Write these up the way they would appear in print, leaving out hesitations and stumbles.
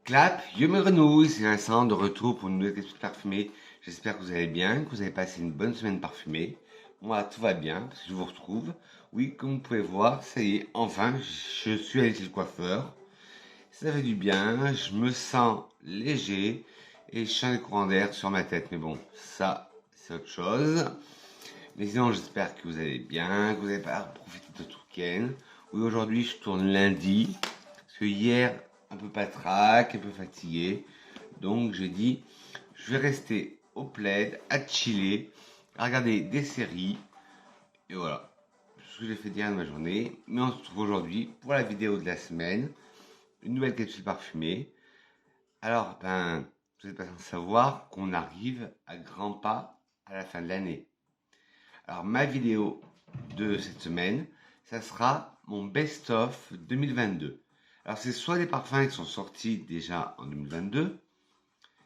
Clap, yo mes grenouilles, c'est Vincent de retour pour une nouvelle capsule parfumée. J'espère que vous allez bien, que vous avez passé une bonne semaine parfumée. Moi, tout va bien, parce que je vous retrouve. Oui, comme vous pouvez voir, ça y est, enfin, je suis allé chez le coiffeur. Ça fait du bien, je me sens léger et je sens les courants d'air sur ma tête. Mais bon, ça, c'est autre chose. Mais sinon, j'espère que vous allez bien, que vous avez pas profité de tout week-end. Oui, aujourd'hui, je tourne lundi. Parce que hier, un peu patraque, un peu fatigué. Donc, j'ai dit, je vais rester au plaid, à chiller, à regarder des séries. Et voilà. C'est ce que j'ai fait hier de ma journée. Mais on se retrouve aujourd'hui pour la vidéo de la semaine. Une nouvelle capsule parfumée. Alors, vous n'êtes pas sans savoir qu'on arrive à grands pas à la fin de l'année. Alors, ma vidéo de cette semaine, ça sera mon best-of 2022. Alors, c'est soit des parfums qui sont sortis déjà en 2022.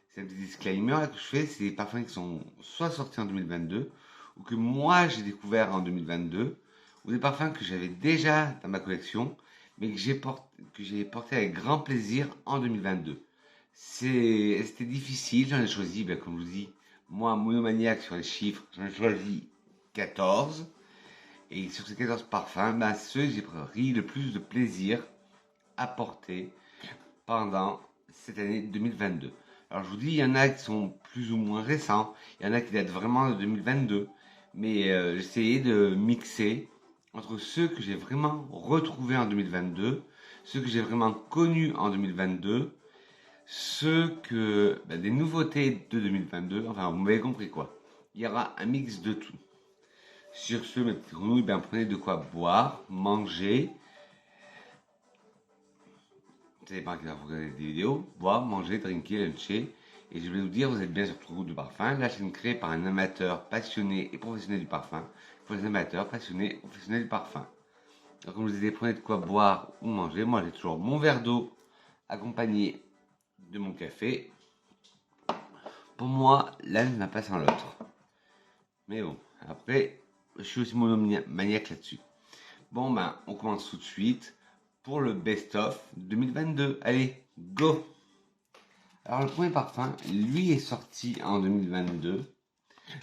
C'est un petit disclaimer là que je fais, c'est des parfums qui sont soit sortis en 2022 ou que moi j'ai découvert en 2022 ou des parfums que j'avais déjà dans ma collection mais que j'ai porté avec grand plaisir en 2022. C'était difficile, j'en ai choisi, comme je vous dis, moi monomaniaque sur les chiffres, j'en ai choisi 14 et sur ces 14 parfums, ceux que j'ai pris le plus de plaisir à porter pendant cette année 2022. Alors je vous dis, il y en a qui sont plus ou moins récents, il y en a qui datent vraiment de 2022, mais j'ai essayé de mixer entre ceux que j'ai vraiment retrouvés en 2022, ceux que j'ai vraiment connus en 2022, des nouveautés de 2022, enfin vous m'avez compris quoi. Il y aura un mix de tout. Sur ce, mes petits grenouilles, prenez de quoi boire, manger. Ça dépend qui va regarder des vidéos. Boire, manger, drinker, luncher. Et je vais vous dire, vous êtes bien sur True Groupe de Parfum, la chaîne créée par un amateur passionné et professionnel du parfum, pour les amateurs passionnés et professionnels du parfum. Alors, comme je vous disais, prenez de quoi boire ou manger. Moi, j'ai toujours mon verre d'eau accompagné de mon café. Pour moi, l'un n'a pas sans l'autre. Mais bon, après, je suis aussi monomaniaque là-dessus. Bon, on commence tout de suite pour le best-of 2022. Allez, go! Alors, le premier parfum, lui, est sorti en 2022.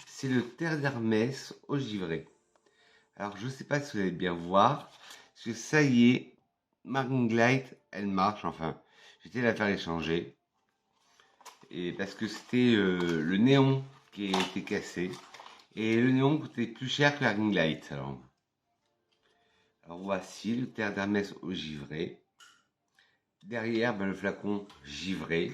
C'est le Terre d'Hermès au givré. Alors, je ne sais pas si vous allez bien voir, parce que ça y est, ma ring light, elle marche, enfin. J'étais la faire échanger. Et parce que c'était le néon qui était cassé. Et le néon coûtait plus cher que la ring light. Alors voici le Terre d'Hermès au givré. Derrière, le flacon givré.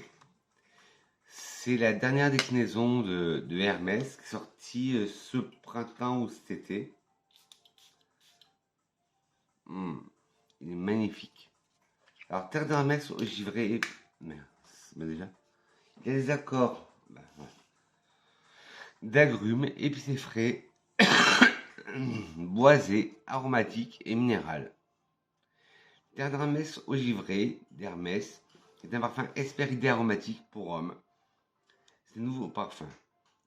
C'est la dernière déclinaison de Hermès qui est sortie ce printemps ou cet été. Il est magnifique. Alors, Terre d'Hermès au givré. Merde, déjà. Il y a des accords d'agrumes, épicés frais, boisés, aromatiques et minéral. Terre d'Hermès au givré d'Hermès est un parfum hespéridé aromatique pour homme. C'est un nouveau parfum.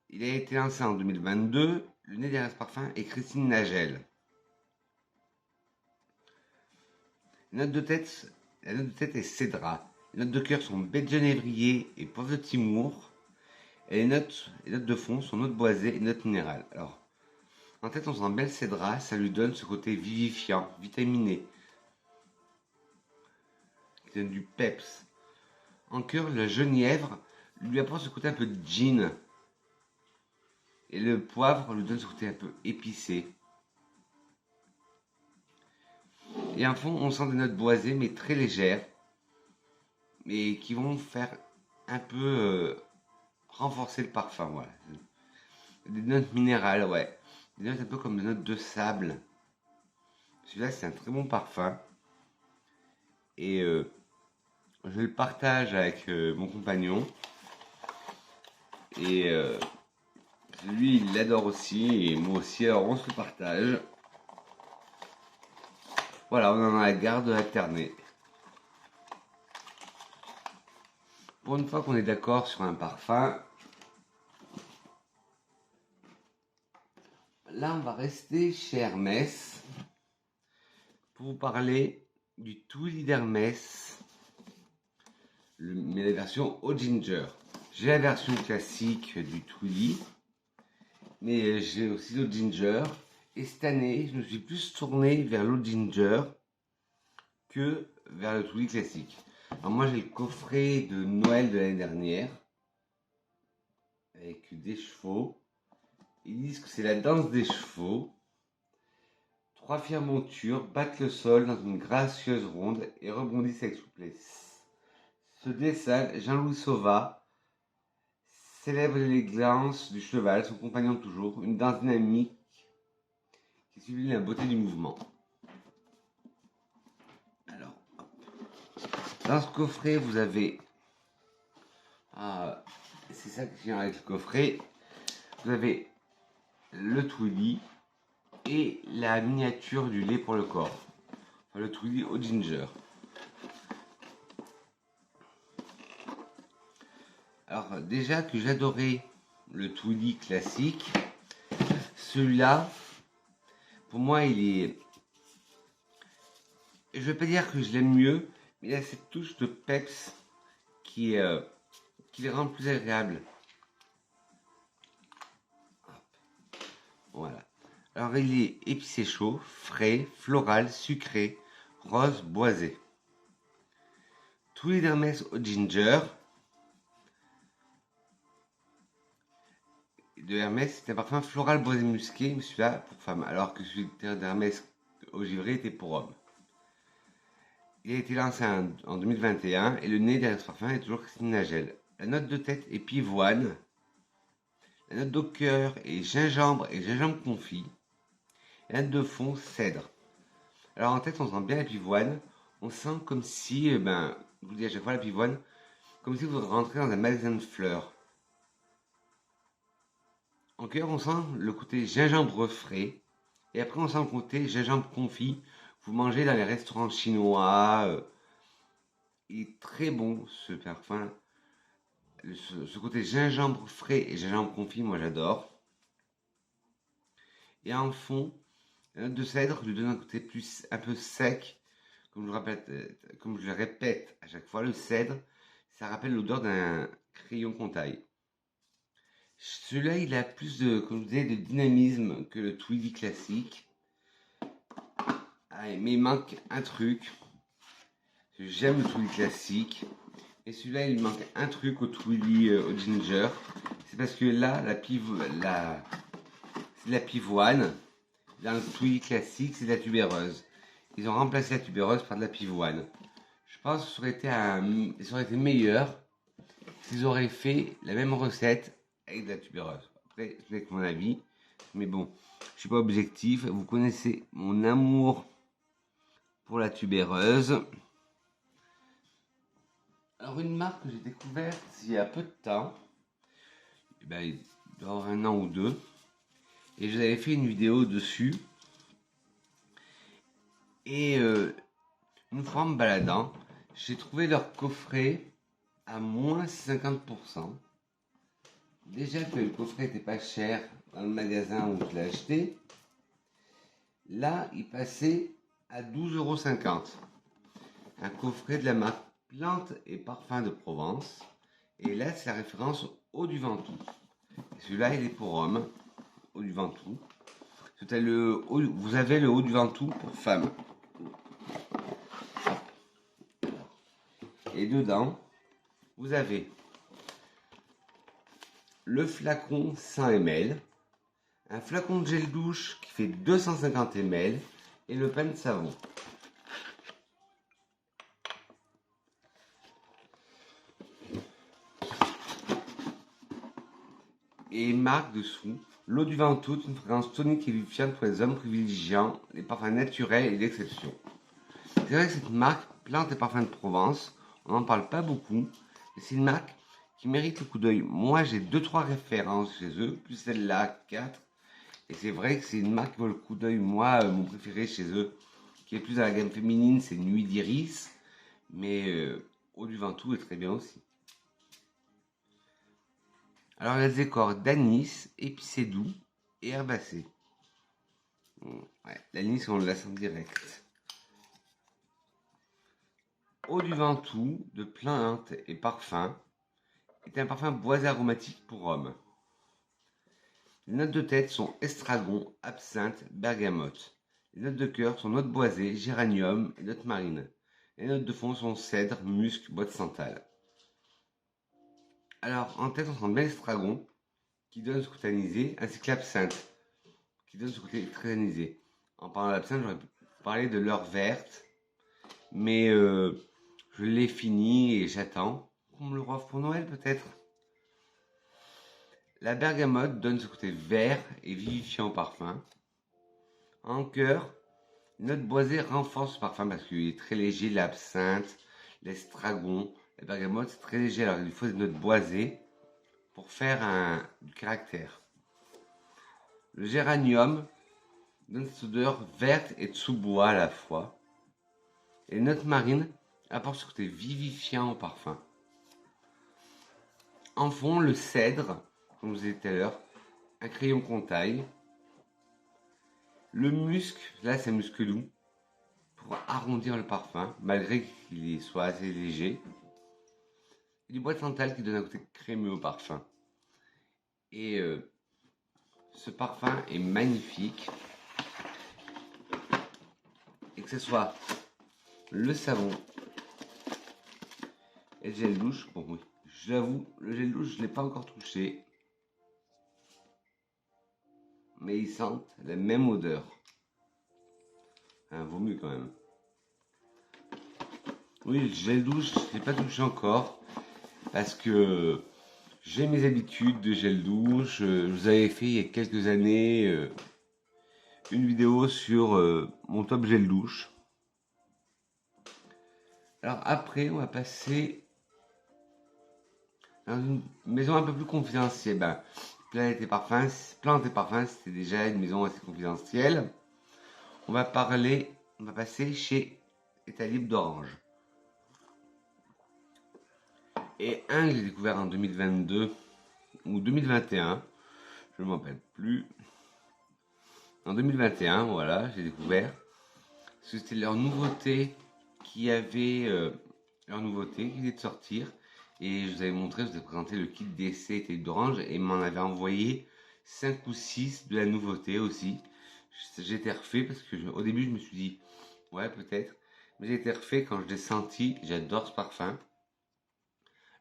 Il a été lancé en 2022. Le nez derrière ce parfum est Christine Nagel. La note de tête est cédra. Les notes de cœur sont baie de genévrier et poivre de Timour. Et les notes de fond sont notes boisées et notes minérales. Alors, en tête, on sent belle cédra, ça lui donne ce côté vivifiant, vitaminé, qui donne du peps. En cœur, le genièvre lui apporte ce côté un peu de gin. Et le poivre lui donne ce côté un peu épicé. Et en fond, on sent des notes boisées, mais très légères, mais qui vont faire un peu renforcer le parfum. Voilà. Des notes minérales, ouais. Des notes un peu comme des notes de sable. Celui-là, c'est un très bon parfum. Et je le partage avec mon compagnon. Et lui, il l'adore aussi. Et moi aussi, alors on se le partage. Voilà, on en a la garde alternée. Pour une fois qu'on est d'accord sur un parfum, là, on va rester chez Hermès pour vous parler du Tuili d'Hermès mais la version au ginger. J'ai la version classique du Twilly, mais j'ai aussi le ginger. Et cette année, je me suis plus tourné vers l'eau ginger que vers le Twilly classique. Alors moi, j'ai le coffret de Noël de l'année dernière avec des chevaux. Ils disent que c'est la danse des chevaux. 3 fières montures battent le sol dans une gracieuse ronde et rebondissent avec souplesse. Ce dessin, Jean-Louis Sauva célèbre l'élégance du cheval, son compagnon toujours, une danse dynamique qui sublime la beauté du mouvement. Alors, dans ce coffret, vous avez... c'est ça que vient avec le coffret. Vous avez le Twilly et la miniature du lait pour le corps. Enfin, le Twilly au ginger. Alors, déjà que j'adorais le Twilly classique, celui-là, pour moi, il est... Je vais pas dire que je l'aime mieux, mais il a cette touche de peps qui les rend plus agréables. Voilà. Alors, il est épicé chaud, frais, floral, sucré, rose, boisé. Twilly d'Hermès au ginger. De Hermès, c'est un parfum floral boisé musqué, mais celui-là pour femme, alors que celui d'Hermès au givré était pour homme. Il a été lancé en 2021 et le nez derrière ce parfum est toujours Christine Nagel. La note de tête est pivoine. La note de cœur est gingembre et gingembre confit. Et la note de fond, cèdre. Alors en tête, on sent bien la pivoine. On sent comme si, je vous dis à chaque fois la pivoine, comme si vous rentrez dans un magasin de fleurs. En cœur, on sent le côté gingembre frais. Et après, on sent le côté gingembre confit. Vous mangez dans les restaurants chinois. Il est très bon ce parfum. Ce côté gingembre frais et gingembre confit, moi j'adore. Et en fond, la note de cèdre lui donne un côté plus un peu sec. Comme je le répète à chaque fois, le cèdre, ça rappelle l'odeur d'un crayon qu'on taille. Celui-là, il a plus de, comme je disais, de dynamisme que le Twilly classique. Mais il manque un truc. J'aime le Twilly classique. Et celui-là, il manque un truc au Twilly au ginger. C'est parce que là, c'est de la pivoine. Dans le Twilly classique, c'est de la tubéreuse. Ils ont remplacé la tubéreuse par de la pivoine. Je pense que ça aurait été meilleur s'ils auraient fait la même recette avec de la tubéreuse. Après, ce n'est que mon avis. Mais bon, je suis pas objectif. Vous connaissez mon amour pour la tubéreuse. Alors, une marque que j'ai découverte il y a peu de temps, il doit y avoir 1 an ou 2, et je vous avais fait une vidéo dessus. Et une fois en me baladant, j'ai trouvé leur coffret à moins 50%. Déjà que le coffret n'était pas cher dans le magasin où je l'ai acheté, là il passait à 12,50 €. Un coffret de la marque Plantes et Parfums de Provence. Et là c'est la référence Eau du Ventoux. Et celui-là il est pour homme, Eau du Ventoux. Vous avez le Eau du Ventoux pour femme. Et dedans, vous avez le flacon 100 ml, un flacon de gel douche qui fait 250 ml et le pain de savon. Et marque dessous, l'eau du Ventoux, une fragrance tonique et vivifiante pour les hommes privilégiant les parfums naturels et d'exception. C'est vrai que cette marque, Plantes et Parfums de Provence, on n'en parle pas beaucoup, mais c'est une marque qui mérite le coup d'œil. Moi, j'ai 2-3 références chez eux, plus celle-là, 4. Et c'est vrai que c'est une marque qui vaut le coup d'œil. Moi, mon préféré chez eux, qui est plus dans la gamme féminine, c'est Nuit d'Iris. Mais Eau du Ventoux est très bien aussi. Alors, il y a des décors d'anis, épicé doux et herbacé. Ouais, l'anis, on le laisse en direct. Eau du Ventoux de plantes et parfums est un parfum boisé aromatique pour homme. Les notes de tête sont estragon, absinthe, bergamote. Les notes de cœur sont notes boisées, géranium et notes marines. Les notes de fond sont cèdre, musc, bois de santal. Alors, en tête, on sent bien l'estragon, qui donne ce côté anisé, ainsi que l'absinthe, qui donne ce côté très anisé. En parlant d'absinthe, j'aurais pu parler de l'heure verte, mais je l'ai fini et j'attends qu'on me le roive pour Noël peut-être. La bergamote donne ce côté vert et vivifiant au parfum. En cœur, note boisée renforce ce parfum parce qu'il est très léger, l'absinthe, l'estragon, la bergamote c'est très léger, alors il faut des notes boisées pour faire du caractère. Le géranium donne cette odeur verte et de sous-bois à la fois. Et les notes marines apportent ce côté vivifiant au parfum. En fond, le cèdre, comme je vous ai dit tout à l'heure, un crayon qu'on taille. Le musc, là c'est un musc doux, pour arrondir le parfum, malgré qu'il soit assez léger. Et du bois de santal qui donne un côté crémeux au parfum. Et ce parfum est magnifique. Et que ce soit le savon et le gel douche, bon oui, j'avoue, le gel douche je ne l'ai pas encore touché. Mais ils sentent la même odeur. Vaut mieux quand même. Oui, le gel douche, je ne l'ai pas touché encore. Parce que j'ai mes habitudes de gel douche. Je vous avais fait il y a quelques années une vidéo sur mon top gel douche. Alors après, on va passer dans une maison un peu plus confidentielle. Plantes et Parfums, c'était déjà une maison assez confidentielle. On va passer chez État-Libre d'Orange. Et un que j'ai découvert en 2022 ou 2021, je ne m'en rappelle plus. En 2021, voilà, j'ai découvert. C'était leur nouveauté qui venait de sortir. Et je vous avais montré, je vous ai présenté le kit d'essai État-Libre d'Orange et m'en avait envoyé 5 ou 6 de la nouveauté aussi. J'étais refait parce que au début je me suis dit, ouais peut-être. Mais j'ai été refait quand je l'ai senti, j'adore ce parfum.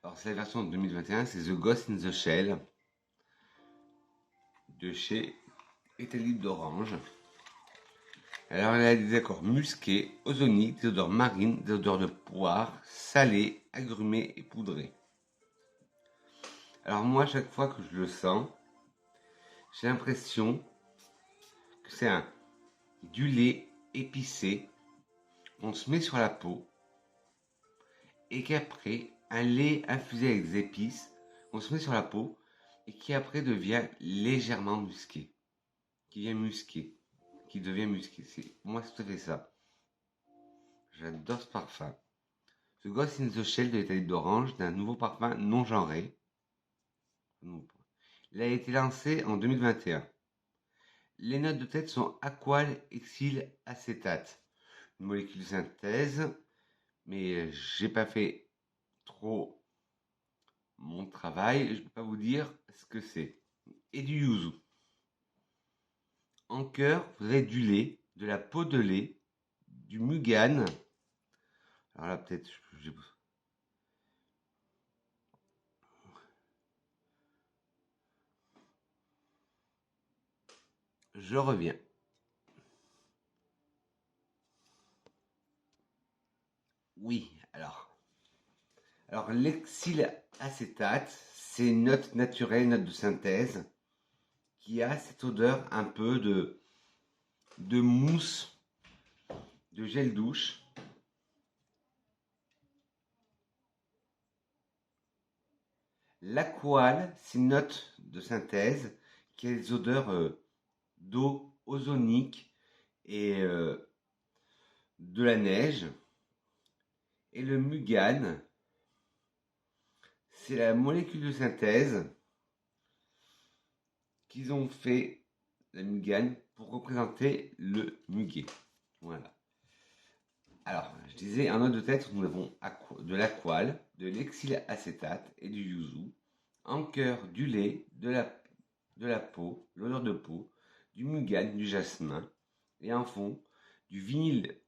Alors c'est la version de 2021, c'est The Ghost in the Shell de chez État-Libre d'Orange. Alors elle a des accords musqués, ozoniques, des odeurs marines, des odeurs de poire, salées, agrumées et poudrées. Alors moi, chaque fois que je le sens, j'ai l'impression que c'est du lait épicé qu'on se met sur la peau et qu'après, un lait infusé avec des épices qu'on se met sur la peau et qui après devient légèrement musqué. Qui devient musqué. Moi, c'est tout à fait ça. J'adore ce parfum. The Ghost in the Shell de l'État-Libre d'Orange, d'un nouveau parfum non genré. Il a été lancé en 2021. Les notes de tête sont aqual, exil, acétate. Une molécule de synthèse, mais j'ai pas fait trop mon travail, je peux pas vous dire ce que c'est. Et du yuzu. En cœur, vous avez du lait, de la peau de lait, du mugan. Alors là, peut-être, je reviens. Oui, alors l'exil acétate, c'est une note naturelle, une note de synthèse, qui a cette odeur un peu de mousse, de gel douche. L'aqual, c'est une note de synthèse qui a des odeurs d'eau ozonique et de la neige. Et le mugan, c'est la molécule de synthèse qu'ils ont fait, la mugan, pour représenter le muguet. Voilà. Alors, je disais, en note de tête, nous avons de l'aqual, de l'exyl acétate et du yuzu. En cœur, du lait, de la peau, l'odeur de peau, du mugan, du jasmin. Et en fond, du vinyle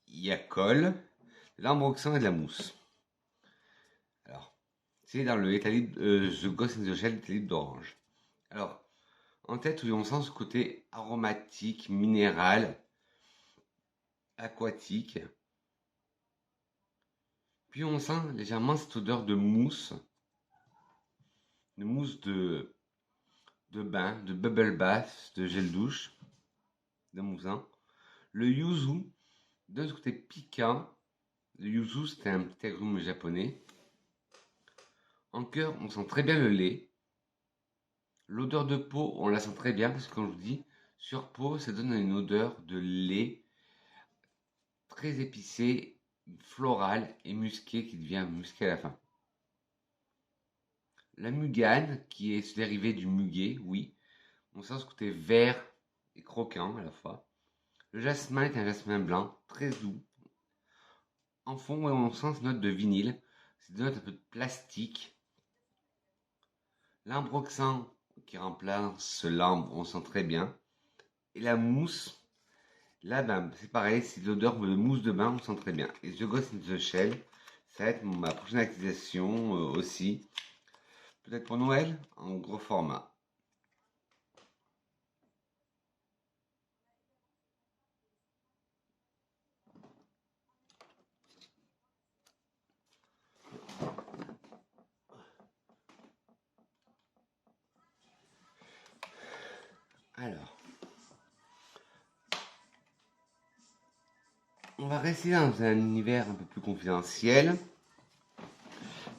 guaiacol, de l'ambroxan et de la mousse. Alors, c'est dans le The Ghost in the Shell éthalyte d'orange. Alors, en tête, on sent ce côté aromatique, minéral, aquatique. Puis on sent légèrement cette odeur de mousse de bain, de bubble bath, de gel douche, de moussant. Le yuzu donne ce côté piquant. Le yuzu, c'est un petit agrume japonais. En cœur, on sent très bien le lait. L'odeur de peau, on la sent très bien parce que, comme je vous dis, sur peau, ça donne une odeur de lait très épicée, florale et musquée qui devient musquée à la fin. La mugane, qui est ce dérivé du muguet, oui, on sent ce côté vert et croquant à la fois. Le jasmin est un jasmin blanc, très doux. En fond, on sent cette note de vinyle, cette note un peu de plastique. L'ambroxan qui remplace l'ambre, on sent très bien. Et la mousse, là, ben, c'est pareil, c'est l'odeur de mousse de bain, on sent très bien. Et The Ghost in the Shell, ça va être ma prochaine activation aussi. Peut-être pour Noël, en gros format. Alors, on va rester dans un univers un peu plus confidentiel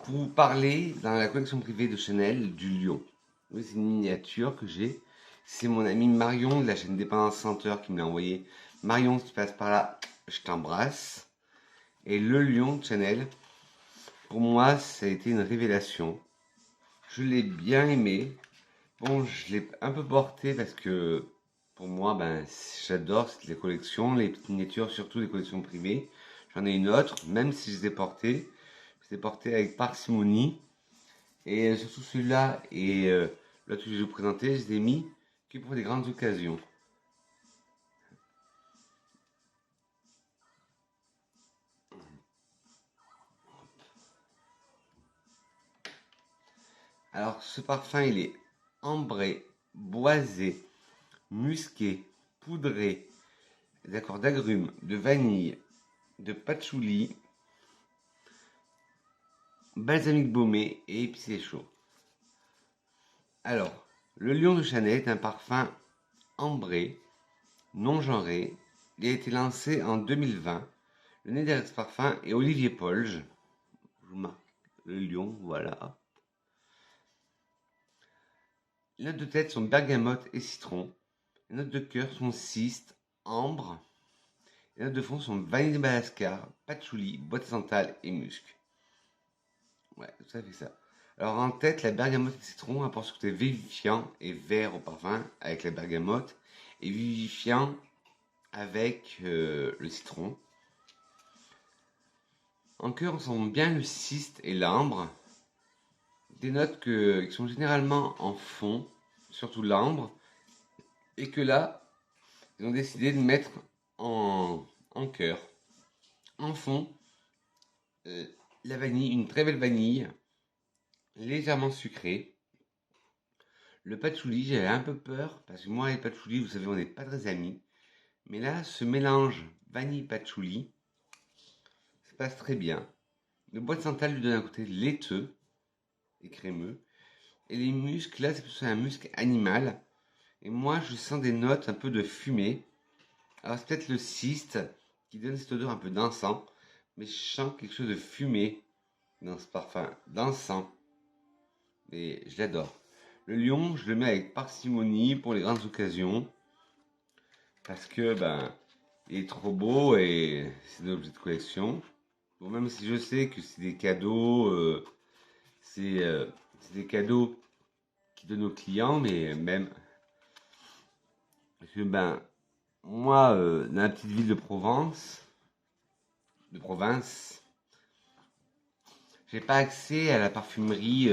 pour vous parler dans la collection privée de Chanel du lion. Oui, c'est une miniature que j'ai. C'est mon ami Marion de la chaîne Dépendance Senteur qui me l'a envoyé. Marion, si tu passes par là, je t'embrasse. Et le lion de Chanel, pour moi, ça a été une révélation. Je l'ai bien aimé. Bon, je l'ai un peu porté parce que pour moi, ben, j'adore les collections, les petites miniatures, surtout les collections privées. J'en ai une autre, même si je les ai portées. Je les ai portées avec parcimonie. Et surtout celui-là et l'autre que je vais vous présenter, je les ai mis que pour des grandes occasions. Alors, ce parfum, il est ambré, boisé, musqué, poudré, d'accord, d'agrumes, de vanille, de patchouli, balsamique baumé et épicé chaud. Alors, le Lion de Chanel est un parfum ambré, non genré. Il a été lancé en 2020. Le nez derrière ce parfum est Olivier Polge. Je vous marque le lion, voilà. Les notes de tête sont bergamote et citron. Les notes de cœur sont ciste, ambre. Les notes de fond sont vanille de Madagascar, patchouli, boîte centrale et musc. Ouais, tout ça fait ça. Alors en tête, la bergamote et le citron apportent ce côté vivifiant et vert au parfum avec la bergamote et vivifiant avec le citron. En cœur, on sent bien le ciste et l'ambre. Des notes qui sont généralement en fond, surtout l'ambre, et que là, ils ont décidé de mettre en cœur. En fond, la vanille, une très belle vanille, légèrement sucrée. Le patchouli, j'avais un peu peur, parce que moi et le patchouli, vous savez, on n'est pas très amis. Mais là, ce mélange vanille-patchouli, ça passe très bien. Le bois de santal lui donne un côté laiteux et crémeux. Et les muscles, là, c'est plutôt un muscle animal. Et moi, je sens des notes un peu de fumée. Alors, c'est peut-être le cyste qui donne cette odeur un peu d'encens. Mais je sens quelque chose de fumé dans ce parfum, d'encens. Et je l'adore. Le lion, je le mets avec parcimonie pour les grandes occasions. Parce que, ben, il est trop beau et c'est un objet de collection. Bon, même si je sais que c'est des cadeaux, c'est des cadeaux qui donnent aux clients, mais même parce que ben moi, dans la petite ville de Provence, de province, j'ai pas accès à la parfumerie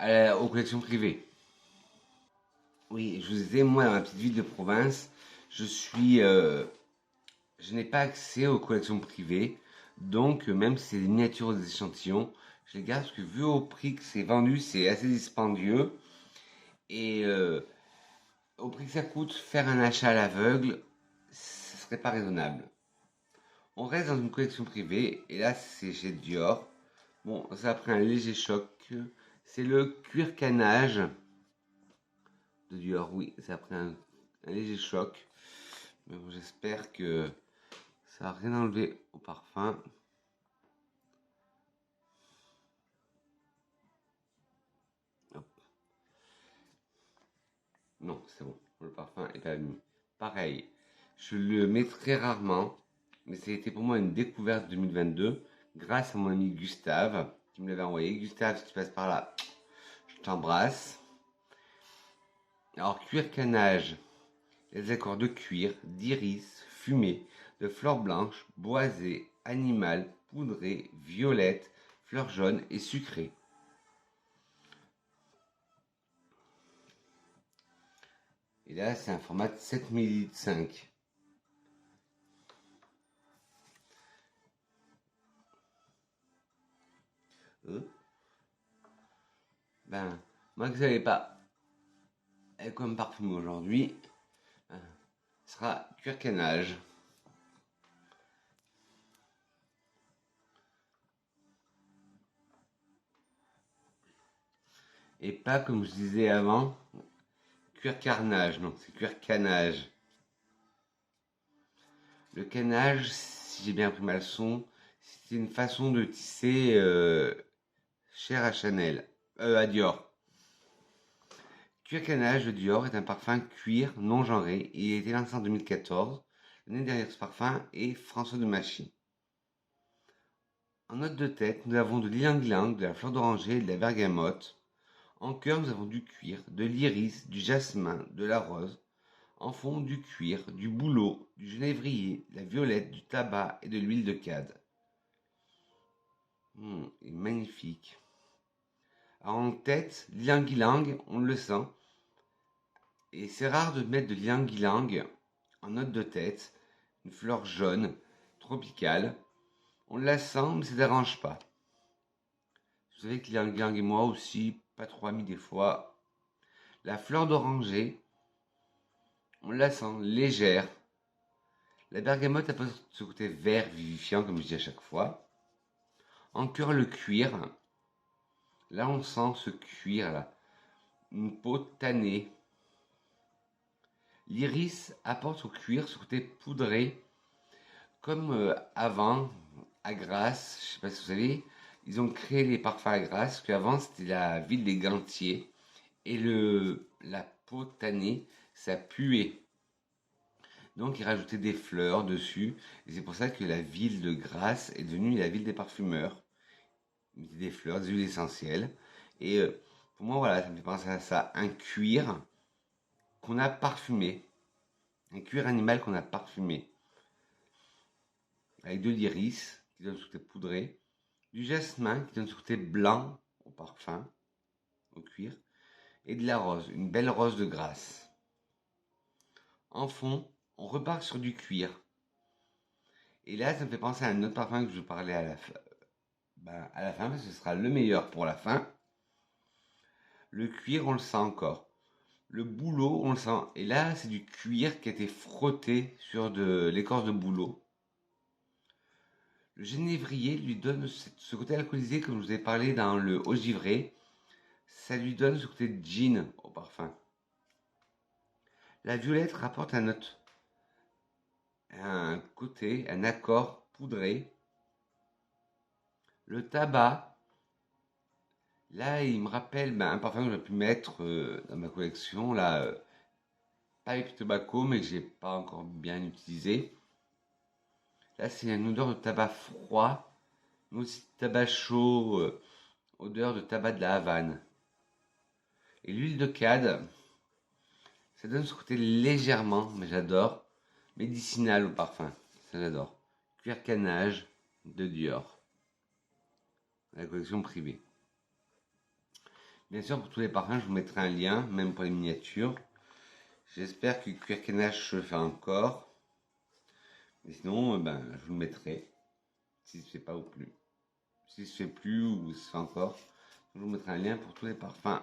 aux collections privées. Oui, je vous disais, moi, dans ma petite ville de province, je suis, je n'ai pas accès aux collections privées. Donc, même si c'est des miniatures ou des échantillons, je les garde parce que vu au prix que c'est vendu, c'est assez dispendieux. Et au prix que ça coûte, faire un achat à l'aveugle, ce serait pas raisonnable. On reste dans une collection privée, et là, c'est chez Dior. Bon, ça a pris un léger choc. C'est le cuir canage de Dior, oui, ça a pris un léger choc. Mais bon, j'espère que ça n'a rien enlevé au parfum. Hop. Non, c'est bon, le parfum est pas mis. Pareil, je le mets très rarement, mais ça a été pour moi une découverte 2022 grâce à mon ami Gustave qui me l'avait envoyé. Gustave, si tu passes par là, je t'embrasse. Alors, cuir canage, les accords de cuir, d'iris, fumée, de fleurs blanches, boisées, animales, poudrées, violettes, fleurs jaunes et sucrées. Et là, c'est un format de 7 ml 5. Ben, moi que vous savez pas comme parfum aujourd'hui, sera cuir canage. Et pas comme je disais avant, cuir carnage. Non, c'est cuir canage. Le canage, si j'ai bien pris ma leçon, c'est une façon de tisser cher à Chanel, à Dior. Cuir canage de Dior est un parfum cuir non genré. Il a été lancé en 2014. Le nez derrière ce parfum est François de Machy. En note de tête, nous avons de l'ylang-ylang, de la fleur d'oranger et de la bergamote. En cœur, nous avons du cuir, de l'iris, du jasmin, de la rose. En fond, du cuir, du bouleau, du genévrier, de la violette, du tabac et de l'huile de cade. Il est magnifique. Alors, en tête, l'ylang-ylang, on le sent. Et c'est rare de mettre de l'ylang-ylang en note de tête. Une fleur jaune, tropicale. On la sent, mais ça ne dérange pas. Vous savez que l'ylang-ylang et moi aussi, pas trop amis des fois. La fleur d'oranger, on la sent légère. La bergamote apporte ce côté vert vivifiant, comme je dis à chaque fois. En cœur, le cuir. Là, on sent ce cuir là. Une peau tannée. L'iris apporte au cuir ce côté poudré. Comme avant, à Grasse, je ne sais pas si vous savez, ils ont créé les parfums à Grasse, parce qu'avant c'était la ville des gantiers. Et la peau tannée, ça puait. Donc ils rajoutaient des fleurs dessus. Et c'est pour ça que la ville de Grasse est devenue la ville des parfumeurs. Ils mettaient des fleurs, des huiles essentielles. Et pour moi, voilà, ça me fait penser à ça. Un cuir qu'on a parfumé. Un cuir animal qu'on a parfumé. Avec de l'iris, qui donne ce côté poudré. Du jasmin, qui donne ce côté blanc au parfum, au cuir. Et de la rose, une belle rose de Grasse. En fond, on repart sur du cuir. Et là, ça me fait penser à un autre parfum que je vais parler à la fin. À la fin, parce que ce sera le meilleur pour la fin. Le cuir, on le sent encore. Le bouleau, on le sent. Et là, c'est du cuir qui a été frotté sur de l'écorce de bouleau. Le genévrier lui donne ce côté alcoolisé, comme je vous ai parlé dans le haut givré. Ça lui donne ce côté de gin au parfum. La violette rapporte un côté, un accord poudré. Le tabac, là, il me rappelle un parfum que j'aurais pu mettre dans ma collection, là, Pipe Tobacco, mais que j'ai pas encore bien utilisé. Là, c'est une odeur de tabac froid, mais aussi de tabac chaud, odeur de tabac de la Havane. Et l'huile de cade, ça donne ce côté légèrement, mais j'adore, Médicinal au parfum, ça j'adore. Cuir canage de Dior, la collection privée. Bien sûr, pour tous les parfums, je vous mettrai un lien, même pour les miniatures. J'espère que cuir canage se fait encore. Mais sinon, je vous le mettrai. Si ce ne fait pas ou plus. Si ce ne fait plus ou se fait encore, je vous mettrai un lien pour tous les parfums.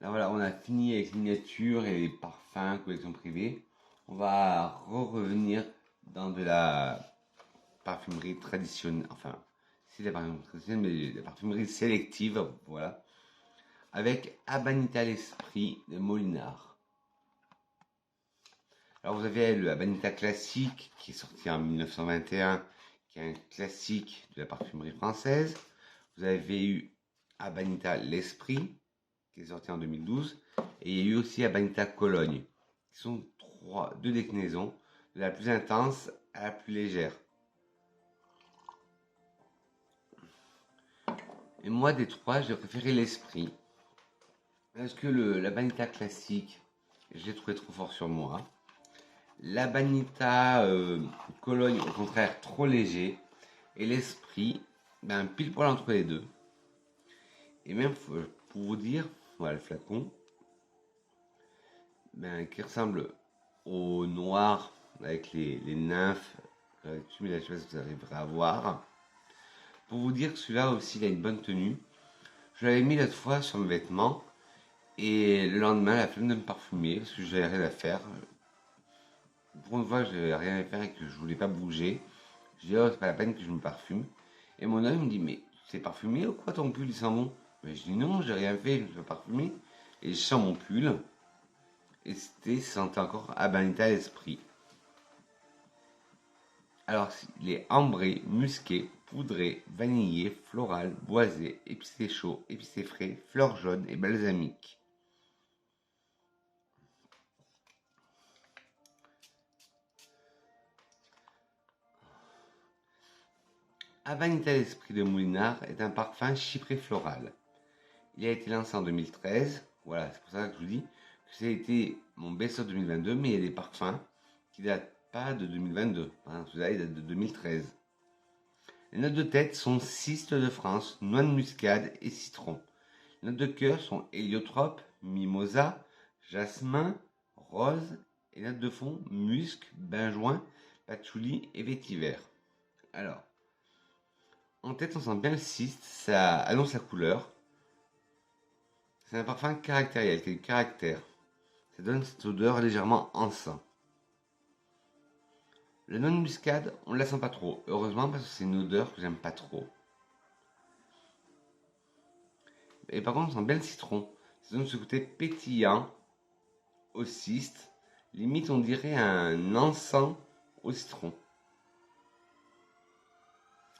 Là voilà, on a fini avec les miniatures et les parfums, collection privée. On va revenir dans de la parfumerie traditionnelle. Enfin, c'est la parfumerie traditionnelle, mais la parfumerie sélective. Voilà. Avec Abanita l'Esprit de Molinard. Alors vous avez le Abanita classique qui est sorti en 1921, qui est un classique de la parfumerie française. Vous avez eu Abanita l'Esprit qui est sorti en 2012, et il y a eu aussi Abanita Cologne, qui sont deux déclinaisons, de la plus intense à la plus légère. Et moi des trois, j'ai préféré l'Esprit, parce que l'Abanita classique, je l'ai trouvé trop fort sur moi. L'Abanita Cologne, au contraire, trop léger. Et l'Esprit, pile poil entre les deux. Et même, pour vous dire, voilà le flacon, qui ressemble au noir avec les nymphes. Je ne sais pas si vous arriverez à voir. Pour vous dire que celui-là aussi, il a une bonne tenue. Je l'avais mis l'autre fois sur mes vêtements. Et le lendemain, la flemme de me parfumer, parce que j'avais rien à faire. Pour une fois, je n'avais rien à faire et que je voulais pas bouger. Je dis, oh, c'est pas la peine que je me parfume. Et mon homme me dit, mais c'est parfumé ou quoi ton pull, il sent bon? Mais je dis, non, j'ai rien fait, je me suis pas parfumé. Et je sens mon pull. Et ça sentait encore Abanita l'Esprit. Alors, il est ambré, musqué, poudré, vanillé, floral, boisé, épicé chaud, épicé frais, fleurs jaunes et balsamique. Abanita l'Esprit de Moulinard est un parfum chypré floral. Il a été lancé en 2013. Voilà, c'est pour ça que je vous dis que ça a été mon best-of 2022, mais il y a des parfums qui datent pas de 2022. Celui-là, il date de 2013. Les notes de tête sont cistes de France, noix de muscade et citron. Les notes de cœur sont héliotrope, mimosa, jasmin, rose. Et notes de fond, musc, benjoin, patchouli et vétiver. Alors, en tête, on sent bien le ciste, ça annonce la couleur. C'est un parfum caractériel, qui a du caractère. Ça donne cette odeur légèrement encens. Le noix de muscade, on ne la sent pas trop. Heureusement, parce que c'est une odeur que j'aime pas trop. Et par contre, on sent bien le citron. Ça donne ce côté pétillant au ciste. Limite, on dirait un encens au citron.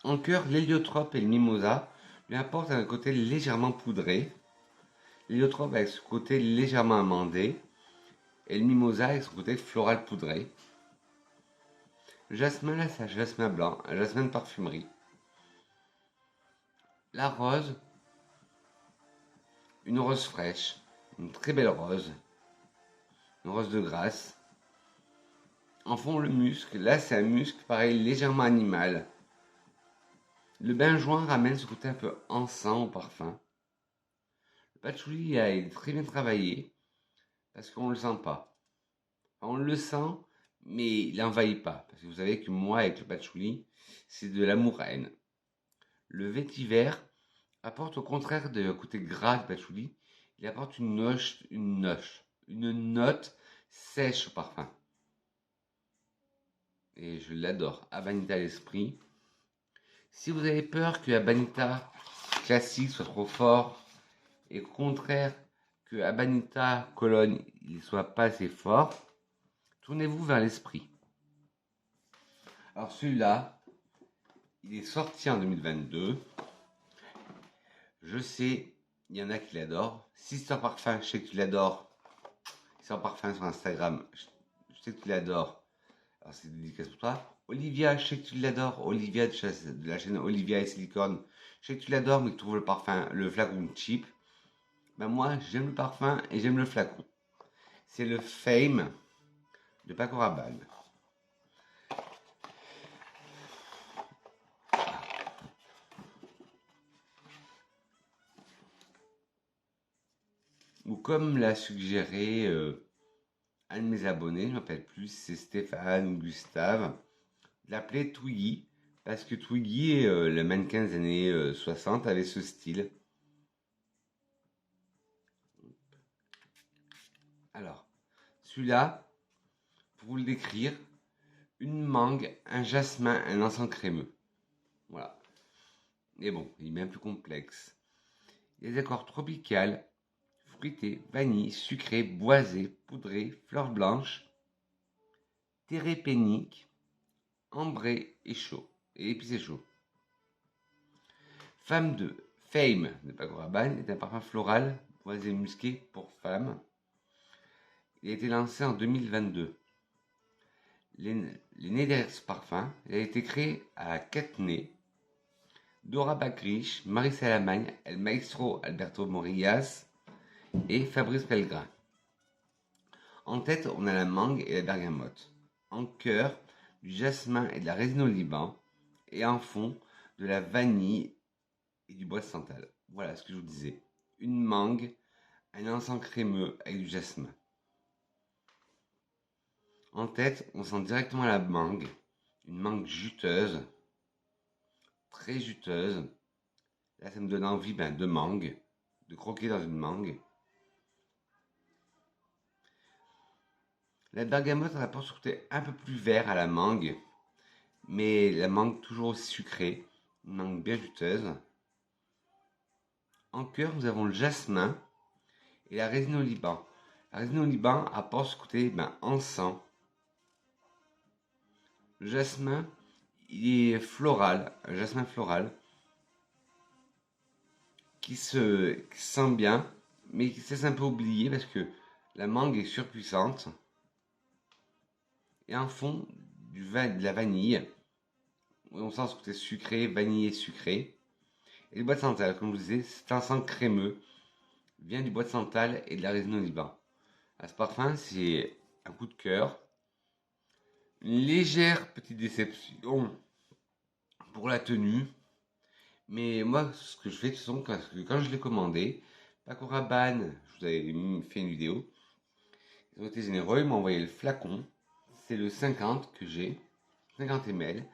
En cœur, l'héliotrope et le mimosa lui apportent un côté légèrement poudré. L'héliotrope avec ce côté légèrement amandé. Et le mimosa avec son côté floral poudré. Le jasmin, là, c'est un jasmin blanc, un jasmin de parfumerie. La rose, une rose fraîche, une très belle rose, une rose de grâce. En fond, le musc, là c'est un musc pareil, légèrement animal. Le benjoin ramène ce côté un peu encens au parfum. Le patchouli est très bien travaillé parce qu'on ne le sent pas. Enfin, on le sent, mais il n'envahit pas. Parce que vous savez que moi, avec le patchouli, c'est de l'amour-haine. Le vétiver apporte au contraire de côté gras du patchouli, il apporte une note sèche au parfum. Et je l'adore. Abanita l'Esprit. Si vous avez peur que Abanita classique soit trop fort, et au contraire que Abanita Cologne ne soit pas assez fort, tournez-vous vers l'Esprit. Alors celui-là, il est sorti en 2022. Je sais, il y en a qui l'adorent. Sister Parfum, je sais que tu l'adores. Sister Parfum sur Instagram, je sais que tu l'adores. Alors c'est dédicace pour toi. Olivia, je sais que tu l'adores. Olivia de la chaîne Olivia et Silicone. Je sais que tu l'adores, mais que tu trouves le parfum, le flacon cheap. Moi, j'aime le parfum et j'aime le flacon. C'est le Fame de Paco Rabanne. Ou comme l'a suggéré un de mes abonnés, je ne m'appelle plus, c'est Stéphane ou Gustave, de l'appeler Twiggy, parce que Twiggy, le mannequin des années 60, avait ce style. Alors, celui-là, pour vous le décrire, une mangue, un jasmin, un encens crémeux. Voilà. Et bon, il est bien plus complexe. Il y a des accords tropical, fruité, vanille, sucré, boisé, poudré, fleurs blanches, terrépénique, ambré et chaud. Et épicé chaud. Femme de Fame de Paco Rabanne est un parfum floral, boisé musqué pour femme. Il a été lancé en 2022. L'aîné derrière ce parfum, il a été créé à Catney, Dora Bacrich, Marissa Lamagne, El Maestro Alberto Morillas et Fabrice Pellegrin. En tête, on a la mangue et la bergamote. En cœur, du jasmin et de la résine au Liban. Et en fond, de la vanille et du bois de santal. Voilà ce que je vous disais. Une mangue, un encens crémeux avec du jasmin. En tête, on sent directement la mangue. Une mangue juteuse. Très juteuse. Là, ça me donne envie de mangue. De croquer dans une mangue. La bergamote apporte ce côté un peu plus vert à la mangue. Mais la mangue toujours aussi sucrée. Une mangue bien juteuse. En cœur, nous avons le jasmin et la résine au Liban. La résine au Liban apporte ce côté encens. Le jasmin, il est floral, un jasmin floral qui se sent bien, mais qui se laisse un peu oublier parce que la mangue est surpuissante. Et en fond, de la vanille. On sent ce côté sucré, vanillé sucré. Et le bois de santal, comme je vous disais, c'est un sang crémeux. Vient du bois de santal et de la résine au Liban. À ce parfum, c'est un coup de cœur. Une légère petite déception pour la tenue. Mais moi, ce que je fais, de toute façon, quand je l'ai commandé, Paco Rabanne, je vous avais fait une vidéo, ils ont été généreux, ils m'ont envoyé le flacon. C'est le 50 que j'ai, 50 ml.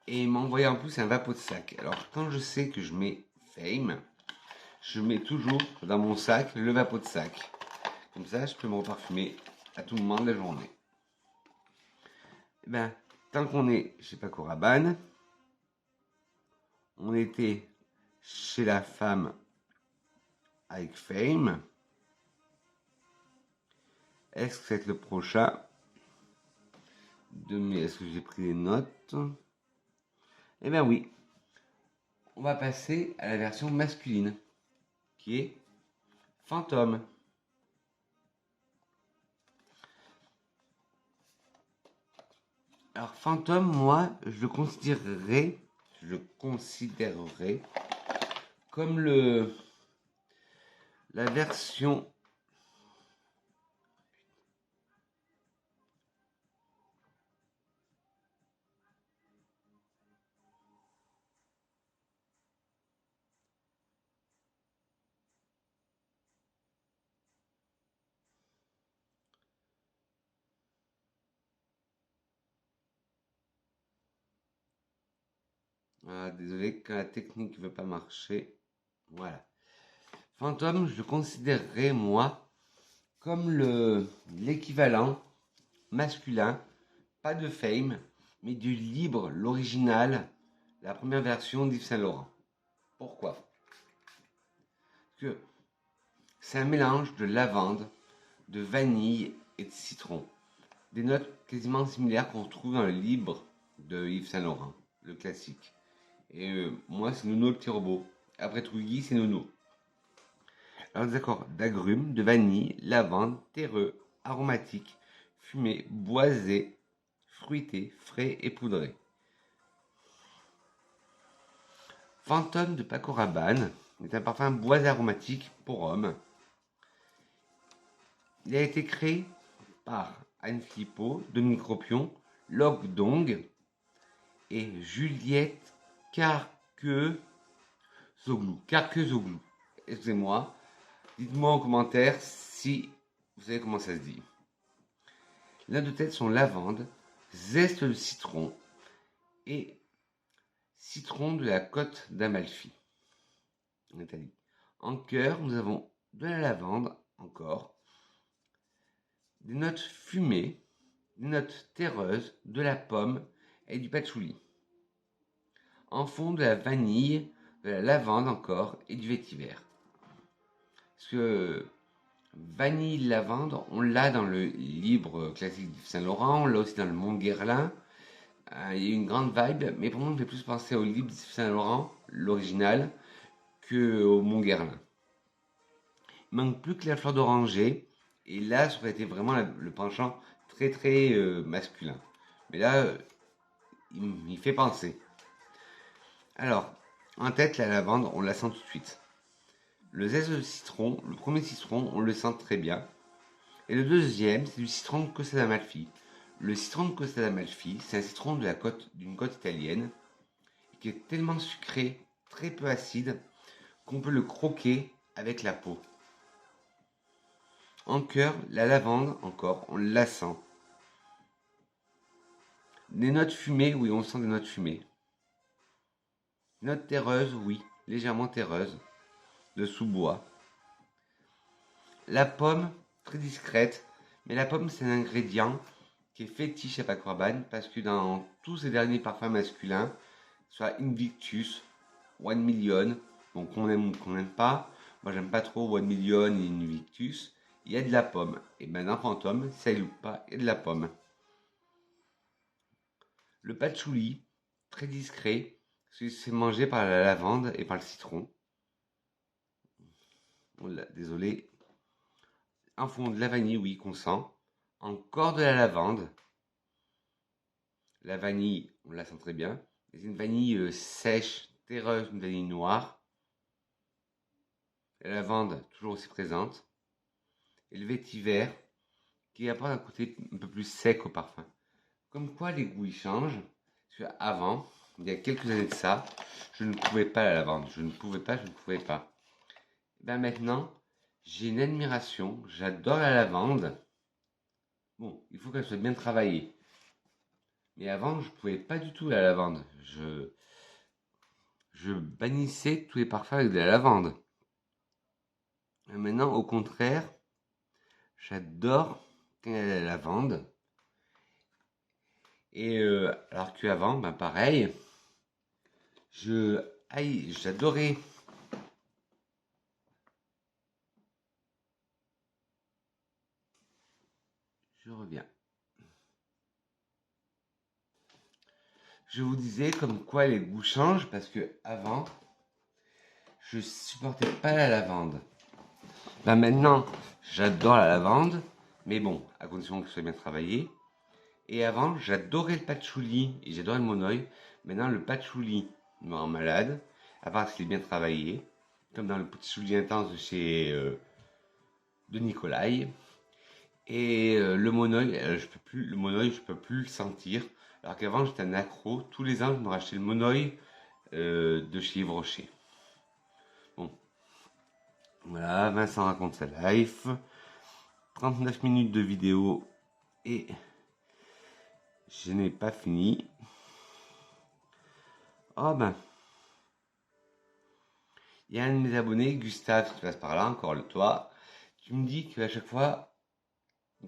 Et ils m'ont envoyé en plus un vapeau de sac. Alors, quand je sais que je mets Fame, je mets toujours dans mon sac le vapeau de sac. Comme ça, je peux me reparfumer à tout moment de la journée. Et tant qu'on est chez Paco Rabanne, on était chez la femme avec Fame. Est-ce que c'est le prochain est-ce que j'ai pris des notes? Eh bien oui. On va passer à la version masculine, qui est Fantôme. Alors Fantôme, moi, je le considérerais comme la version désolé, quand la technique ne veut pas marcher. Voilà. Fantôme, je le considérerais, moi, comme l'équivalent masculin, pas de Fame, mais du Libre, l'original, la première version d'Yves Saint Laurent. Pourquoi? Parce que c'est un mélange de lavande, de vanille et de citron. Des notes quasiment similaires qu'on retrouve dans le Libre de Yves Saint Laurent, le classique. Et moi, c'est Nono le petit robot. Après Twiggy, c'est Nono. Alors des accords d'agrumes, de vanille, lavande, terreux, aromatique, fumé, boisé, fruité, frais et poudré. Fantôme de Paco Rabanne est un parfum boisé aromatique pour homme. Il a été créé par Anne Filippo, Dominique Ropion, Lok Dong et Juliette Carquezoglou. Carquezoglou. Excusez-moi. Dites-moi en commentaire si vous savez comment ça se dit. Les notes de tête sont lavande, zeste de citron et citron de la côte d'Amalfi, en Italie. En cœur, nous avons de la lavande, encore, des notes fumées, des notes terreuses, de la pomme et du patchouli. En fond, de la vanille, de la lavande encore et du vétiver. Parce que vanille, lavande, on l'a dans le livre classique d'Yves Saint-Laurent, on l'a aussi dans le Mont Guerlain. Il y a une grande vibe, mais pour moi, on fait plus penser au livre d'Yves Saint-Laurent, l'original, qu'au Mont Guerlain. Il manque plus que la fleur d'oranger, et là, ça aurait été vraiment le penchant très très masculin. Mais là, il fait penser. Alors, en tête, la lavande, on la sent tout de suite. Le zeste de citron, le premier citron, on le sent très bien. Et le deuxième, c'est du citron de Costa d'Amalfi. Le citron de Costa d'Amalfi, c'est un citron d'une côte italienne qui est tellement sucré, très peu acide, qu'on peut le croquer avec la peau. En cœur, la lavande, encore, on la sent. Des notes fumées, oui, on sent des notes fumées. Notes terreuses, oui, légèrement terreuses, de sous-bois. La pomme, très discrète, mais la pomme, c'est un ingrédient qui est fétiche à Paco Rabanne parce que dans tous ces derniers parfums masculins, soit Invictus, One Million, bon, qu'on aime ou qu'on n'aime pas, moi j'aime pas trop One Million et Invictus, il y a de la pomme. Et ben dans Fantôme, ça ne loupe pas, il y a de la pomme. Le patchouli, très discret, c'est mangé par la lavande et par le citron. Désolé. En fond de la vanille, oui, qu'on sent. Encore de la lavande. La vanille, on la sent très bien. C'est une vanille sèche, terreuse, une vanille noire. La lavande, toujours aussi présente. Et le vétiver, qui apporte un côté un peu plus sec au parfum. Comme quoi les goûts ils changent. Parce qu'avant, il y a quelques années de ça, je ne pouvais pas la lavande. Je ne pouvais pas. Et ben maintenant, j'ai une admiration. J'adore la lavande. Bon, il faut qu'elle soit bien travaillée. Mais avant, je ne pouvais pas du tout la lavande. Je bannissais tous les parfums avec de la lavande. Et maintenant, au contraire, j'adore quand il y a de la lavande. Et alors qu'avant, ben pareil, j'adorais. Je reviens. Je vous disais comme quoi les goûts changent parce que avant, je supportais pas la lavande. Ben maintenant, j'adore la lavande, mais bon, à condition que ce soit bien travaillé. Et avant, j'adorais le patchouli et j'adorais le monoï. Maintenant, le patchouli me rend malade, à part qu'il est bien travaillé, comme dans le patchouli intense de chez de Nicolai. Et le monoï, je peux plus le sentir. Alors qu'avant, j'étais un accro. Tous les ans, je me rachetais le monoï de chez Yves Rocher. Bon, voilà, Vincent raconte sa life. 39 minutes de vidéo et je n'ai pas fini. Oh ben, il y a un de mes abonnés, Gustave, qui passe par là, encore le toi. Tu me dis qu'à chaque fois,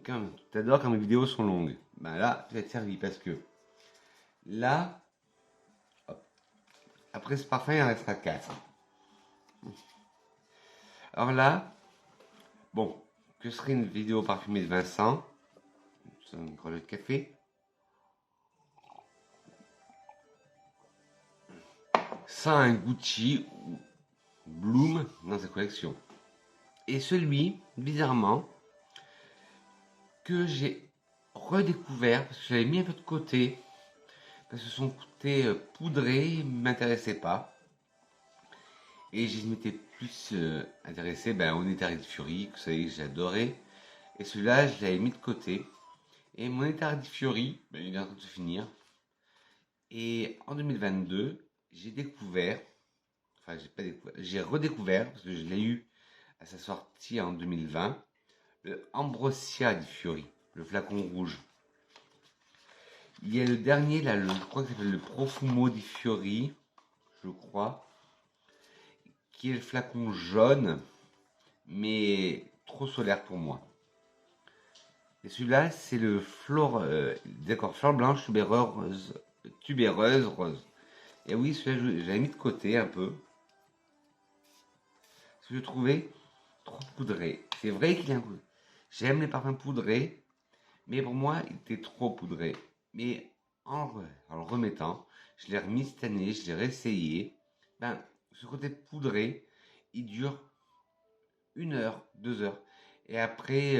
tu adores quand mes vidéos sont longues. Ben là, tu vas être servi parce que là, hop, après ce parfum, il en restera 4. Alors là, bon, que serait une vidéo parfumée de Vincent? C'est un gros de café. Sans un Gucci ou Bloom dans sa collection. Et celui, bizarrement, que j'ai redécouvert, parce que je l'avais mis un peu de côté, parce que son côté poudré ne m'intéressait pas. Et je m'étais plus intéressé au Nétari de Fury, que vous savez que j'adorais. Et celui-là, je l'avais mis de côté. Et mon été Hardy Fiori, ben, il est en train de se finir. Et en 2022, j'ai découvert, enfin j'ai pas découvert, j'ai redécouvert, parce que je l'ai eu à sa sortie en 2020, le Ambrosia di Fiori, le flacon rouge. Il y a le dernier, là, je crois que ça s'appelle le Profumo di Fiori, je crois, qui est le flacon jaune, mais trop solaire pour moi. Et celui-là, c'est le d'accord, fleur blanche, tubéreuse rose. Et oui, celui-là, je l'avais mis de côté un peu, parce que je le trouvais trop poudré. C'est vrai qu'il y a un coup. J'aime les parfums poudrés, mais pour moi, il était trop poudré. Mais en le remettant, je l'ai remis cette année, je l'ai réessayé. Ben, ce côté poudré, il dure 1 heure, 2 heures. Et après,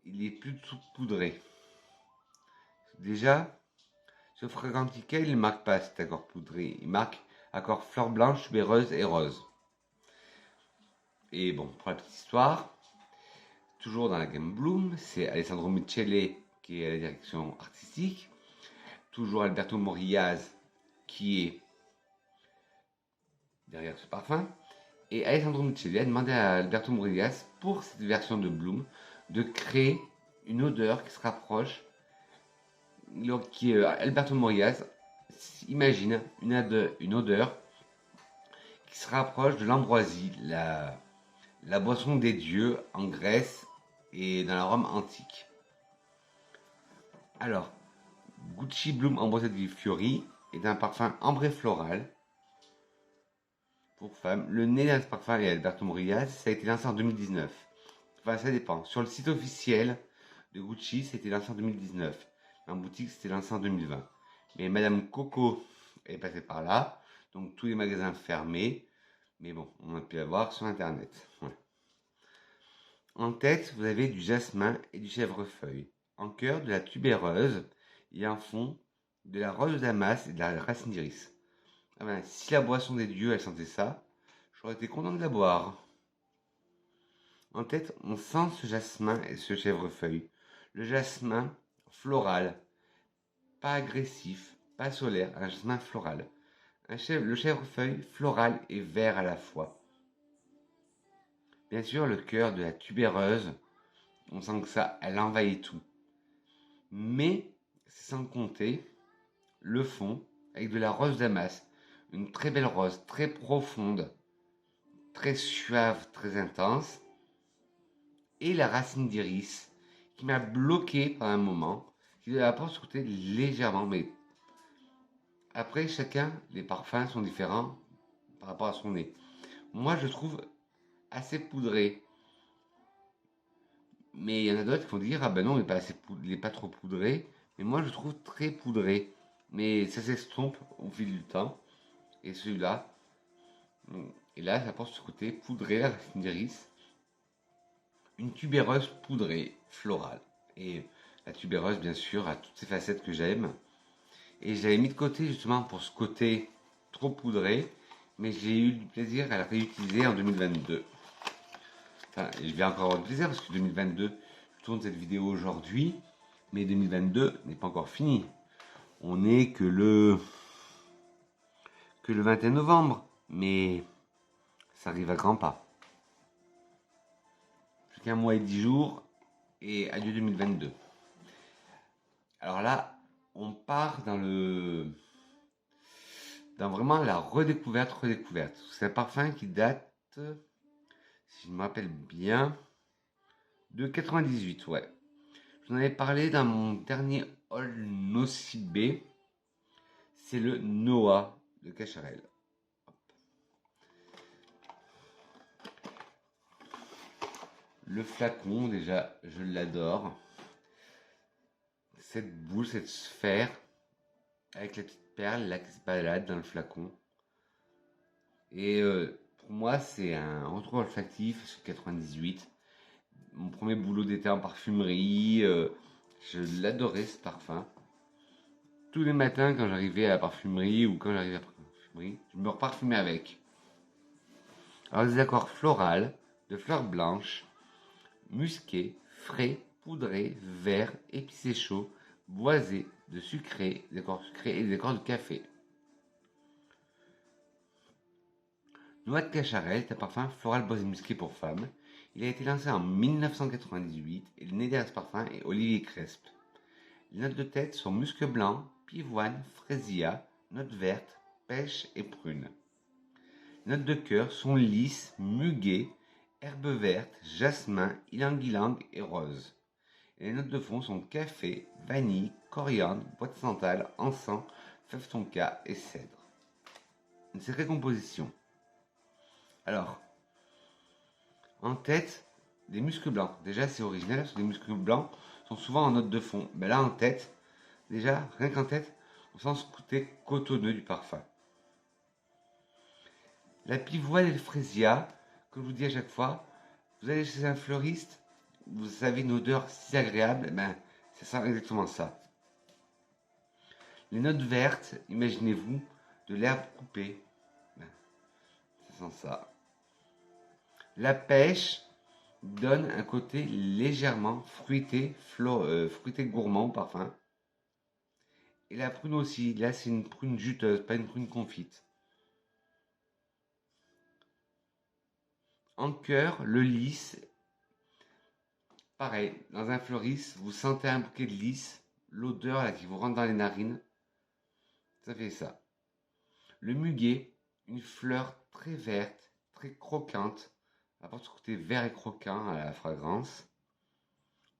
il est plus tout poudré. Déjà, ce Fragrantica, il ne marque pas cet accord poudré. Il marque accord fleur blanche, tubéreuse et rose. Et bon, pour la petite histoire, toujours dans la gamme Bloom, c'est Alessandro Michele qui est à la direction artistique. Toujours Alberto Morillaz qui est derrière ce parfum. Et Alessandro Michele a demandé à Alberto Morillaz, pour cette version de Bloom, de créer une odeur qui se rapproche. Alberto Morillaz imagine une odeur qui se rapproche de l'ambroisie, la boisson des dieux en Grèce et dans la Rome antique. Alors, Gucci Bloom Ambrosia di Fiori est un parfum ambré floral pour femmes. Le nez de ce parfum est Alberto Morillaz, ça a été lancé en 2019. Enfin, ça dépend. Sur le site officiel de Gucci, c'était lancé en 2019. En boutique, c'était lancé en 2020. Mais Madame Coco est passée par là, donc tous les magasins fermés. Mais bon, on a pu avoir sur Internet. Voilà. En tête, vous avez du jasmin et du chèvrefeuille. En cœur, de la tubéreuse et en fond, de la rose de Damas et de la racine d'iris. Ah ben, si la boisson des dieux, elle sentait ça, j'aurais été content de la boire. En tête, on sent ce jasmin et ce chèvrefeuille. Le jasmin floral, pas agressif, pas solaire, un jasmin floral. Le chèvrefeuille floral et vert à la fois. Bien sûr, le cœur de la tubéreuse, on sent que ça, elle envahit tout. Mais, sans compter le fond avec de la rose Damas, une très belle rose, très profonde, très suave, très intense, et la racine d'iris qui m'a bloqué pendant un moment, qui apporte ce côté légèrement, mais après chacun, les parfums sont différents par rapport à son nez. Moi, je trouve assez poudré, mais il y en a d'autres qui vont dire ah ben non, il n'est pas trop poudré, mais moi je trouve très poudré, mais ça s'estompe au fil du temps. Et celui-là, et là, ça apporte ce côté poudré, la racine d'iris, une tubéreuse poudrée, florale. Et la tubéreuse, bien sûr, a toutes ces facettes que j'aime. Et je l'avais mis de côté justement pour ce côté trop poudré, mais j'ai eu du plaisir à la réutiliser en 2022. Enfin, je vais encore avoir du plaisir parce que 2022, je tourne cette vidéo aujourd'hui, mais 2022 n'est pas encore fini. On n'est que le 21 novembre, mais ça arrive à grands pas. Plus qu'un mois et 10 jours, et adieu 2022. Alors là, on part dans vraiment la redécouverte. C'est un parfum qui date, si je me rappelle bien, de 98, ouais. Je vous en avais parlé dans mon dernier haul Nocibé. C'est le Noah de Cacharel. Le flacon, déjà, je l'adore. Cette boule, cette sphère, avec la petite perle là qui se balade dans le flacon. Et pour moi, c'est un retour olfactif sur 98. Mon premier boulot d'été en parfumerie, je l'adorais ce parfum. Tous les matins, quand j'arrivais à la parfumerie ou quand j'arrivais à la parfumerie, je me reparfumais avec. Alors, des accords floraux, de fleurs blanches, musqués, frais poudré, vert, épicé chaud, boisé, de sucré, des accords sucrés et des accords de café. Noix de cacharel est un parfum floral boisé musqué pour femmes. Il a été lancé en 1998 et le nez derrière ce parfum est Olivier Cresp. Les notes de tête sont musc blanc, pivoine, fraisia, notes vertes, pêche et prune. Les notes de cœur sont lys, muguet, herbe verte, jasmin, ylang-ylang et rose. Et les notes de fond sont café, vanille, coriandre, bois de santal, encens, fève tonka et cèdre. Une sacrée composition. Alors, en tête, des muscles blancs. Déjà, c'est original parce que les muscles blancs sont souvent en note de fond. Mais là, en tête, déjà, rien qu'en tête, on sent ce côté cotonneux du parfum. La pivoine et le fraisia, comme je vous dis à chaque fois, vous allez chez un fleuriste, vous avez une odeur si agréable, ben, c'est ça, exactement ça. Les notes vertes, imaginez-vous de l'herbe coupée, ben, ça sent ça. La pêche donne un côté légèrement fruité, fruité gourmand au parfum. Et la prune aussi, là c'est une prune juteuse, pas une prune confite. En cœur, le lys, pareil, dans un fleuriste, vous sentez un bouquet de lys, l'odeur là qui vous rentre dans les narines, ça fait ça. Le muguet, une fleur très verte, très croquante, apporte ce côté vert et croquant à la fragrance.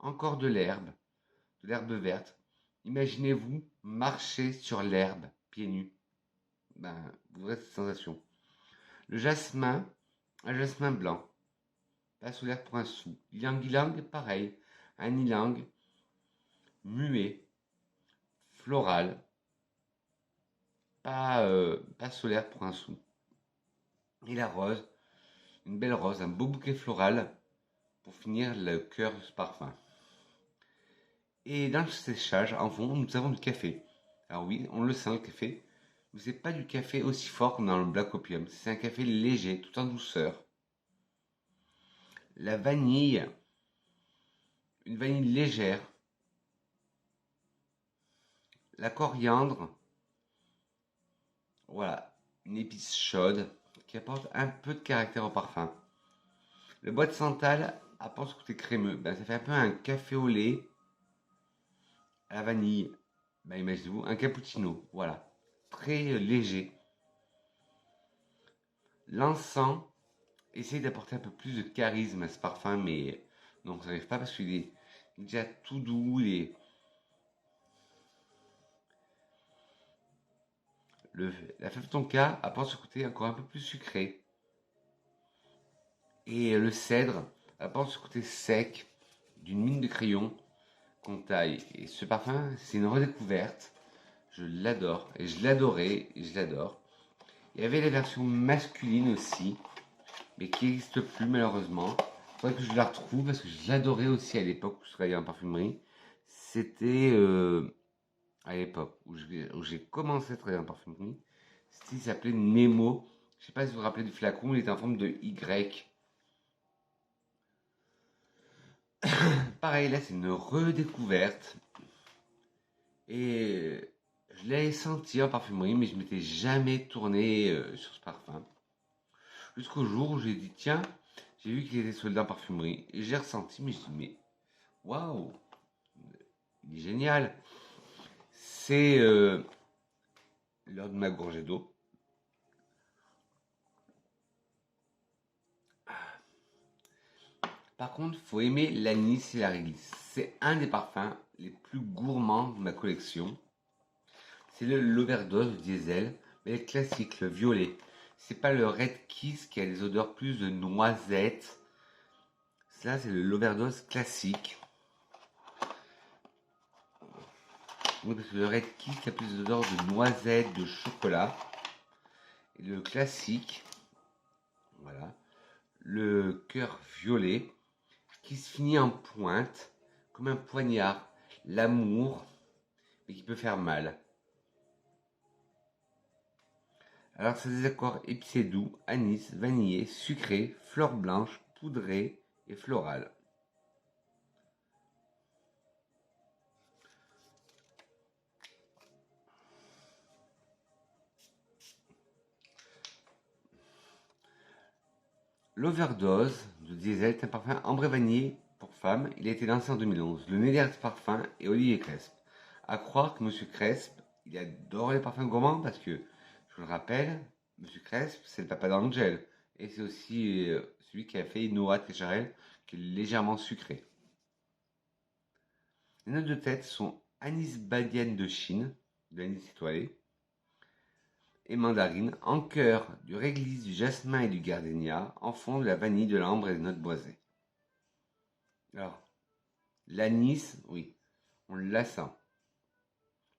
Encore de l'herbe verte. Imaginez-vous marcher sur l'herbe, pieds nus. Ben, vous aurez cette sensation. Le jasmin, un jasmin blanc. Pas solaire pour un sou. Ylang-ylang, pareil. Un ylang muet, floral. Pas solaire pour un sou. Et la rose, une belle rose, un beau bouquet floral pour finir le cœur de ce parfum. Et dans le séchage, en fond, nous avons du café. Alors oui, on le sent le café, mais c'est pas du café aussi fort comme dans le Black Opium. C'est un café léger, tout en douceur. La vanille, une vanille légère. La coriandre, voilà, une épice chaude qui apporte un peu de caractère au parfum. Le bois de santal apporte ce côté crémeux. Ben, ça fait un peu un café au lait à la vanille. Ben, imaginez-vous, un cappuccino, voilà. Très léger. L'encens essaye d'apporter un peu plus de charisme à ce parfum, mais non, ça n'arrive pas parce qu'il est déjà tout doux. La fève tonka apporte ce côté encore un peu plus sucré. Et le cèdre apporte ce côté sec d'une mine de crayon qu'on taille. Et ce parfum, c'est une redécouverte. Je l'adore. Et je l'adorais. Et je l'adore. Il y avait la version masculine aussi, mais qui n'existe plus malheureusement. Il faudrait que je la retrouve parce que je l'adorais aussi à l'époque où je travaillais en parfumerie. C'était à l'époque où j'ai commencé à travailler en parfumerie. Il s'appelait Nemo. Je sais pas si vous vous rappelez du flacon, il était en forme de Y. Pareil, là c'est une redécouverte. Et je l'avais senti en parfumerie, mais je m'étais jamais tourné sur ce parfum. Jusqu'au jour où j'ai dit, tiens, j'ai vu qu'il était soldé en parfumerie. Et j'ai ressenti, mais je dis, mais waouh, il est génial. C'est l'heure de ma gorgée d'eau. Par contre, faut aimer l'anis et la réglisse. C'est un des parfums les plus gourmands de ma collection. C'est l'overdose diesel, mais le classique, le violet. C'est pas le Red Kiss qui a des odeurs plus de noisettes. Ça, c'est l'overdose classique. Oui, parce que le Red Kiss a plus d'odeurs de noisettes, de chocolat. Et le classique, voilà, le cœur violet, qui se finit en pointe, comme un poignard. L'amour, mais qui peut faire mal. Alors, c'est des accords épicés doux, anis, vanillé, sucré, fleurs blanches, poudrées et florales. L'Overdose de Diesel est un parfum ambré vanillé pour femmes. Il a été lancé en 2011. Le nez derrière ce parfum est Olivier Cresp. À croire que Monsieur Cresp, il adore les parfums gourmands parce que, je vous le rappelle, Monsieur Cresp, c'est le papa d'Angel. Et c'est aussi celui qui a fait Noah Técharel, qui est légèrement sucré. Les notes de tête sont anis badiane de Chine, de l'anis étoilé, et mandarine, en cœur du réglisse, du jasmin et du gardénia, en fond de la vanille, de l'ambre et des notes boisées. Alors, l'anis, oui, on la sent.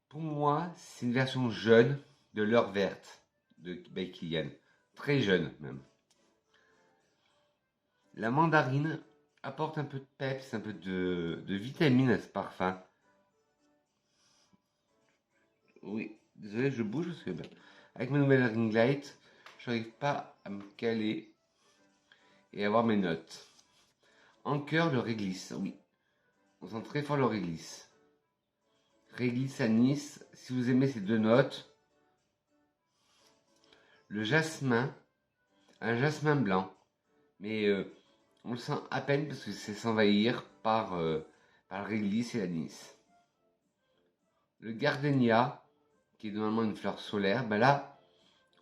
Pour moi, c'est une version jeune de l'heure verte de By Kilian. Très jeune même. La mandarine apporte un peu de peps, un peu de vitamine à ce parfum. Oui, désolé, je bouge parce que avec ma nouvelle ring light, je n'arrive pas à me caler et avoir mes notes. En cœur, le réglisse, oui. On sent très fort le réglisse. Réglisse anis, si vous aimez ces deux notes. Le jasmin, un jasmin blanc, mais on le sent à peine parce que c'est s'envahir par le réglisse et l'anis. Le gardénia, qui est normalement une fleur solaire, ben là,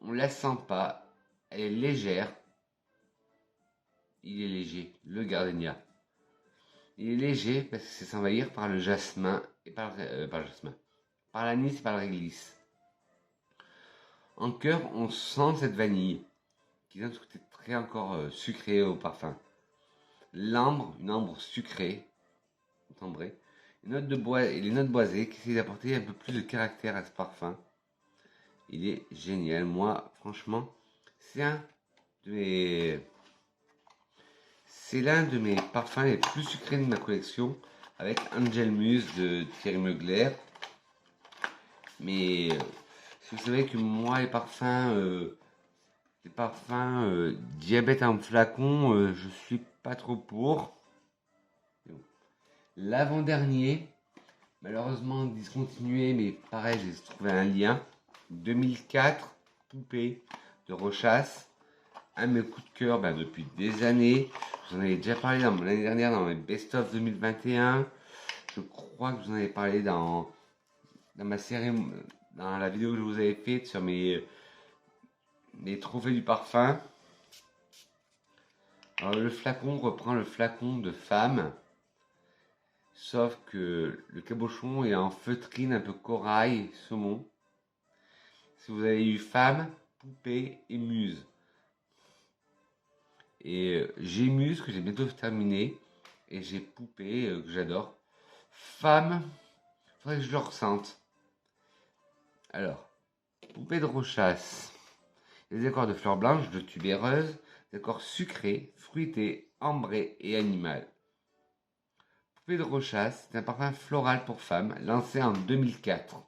on la sent pas. Elle est légère. Il est léger, le gardénia. Il est léger parce que c'est s'envahir par le jasmin et par l'anis et par le réglisse. En cœur, on sent cette vanille qui donne ce côté très encore sucré au parfum. L'ambre, une ambre sucrée, ambrée. Les notes de bois et les notes boisées qui essaient d'apporter un peu plus de caractère à ce parfum. Il est génial. Moi, franchement, c'est l'un de mes parfums les plus sucrés de ma collection avec Angel Muse de Thierry Mugler. Mais si vous savez que moi, les parfums diabète en flacon, je suis pas trop pour. L'avant-dernier, malheureusement discontinué, mais pareil, j'ai trouvé un lien. 2004, Poupée de Rochas. Un de mes coups de cœur depuis des années. Je vous en avais déjà parlé l'année dernière dans mes best-of 2021. Je crois que je vous en avais parlé dans ma série, dans la vidéo que je vous avais faite sur mes trophées du parfum. Alors, le flacon reprend le flacon de femme, sauf que le cabochon est en feutrine un peu corail, saumon. Si vous avez eu femme, poupée et muse. Et j'ai muse que j'ai bientôt terminé, et j'ai poupée que j'adore. Femme, faudrait que je le ressente. Alors, poupée de Rochas. Les accords de fleurs blanches, de tubéreuse, des accords sucrés, fruités, ambrés et animal. Poupée de Rochas, c'est un parfum floral pour femmes, lancé en 2004.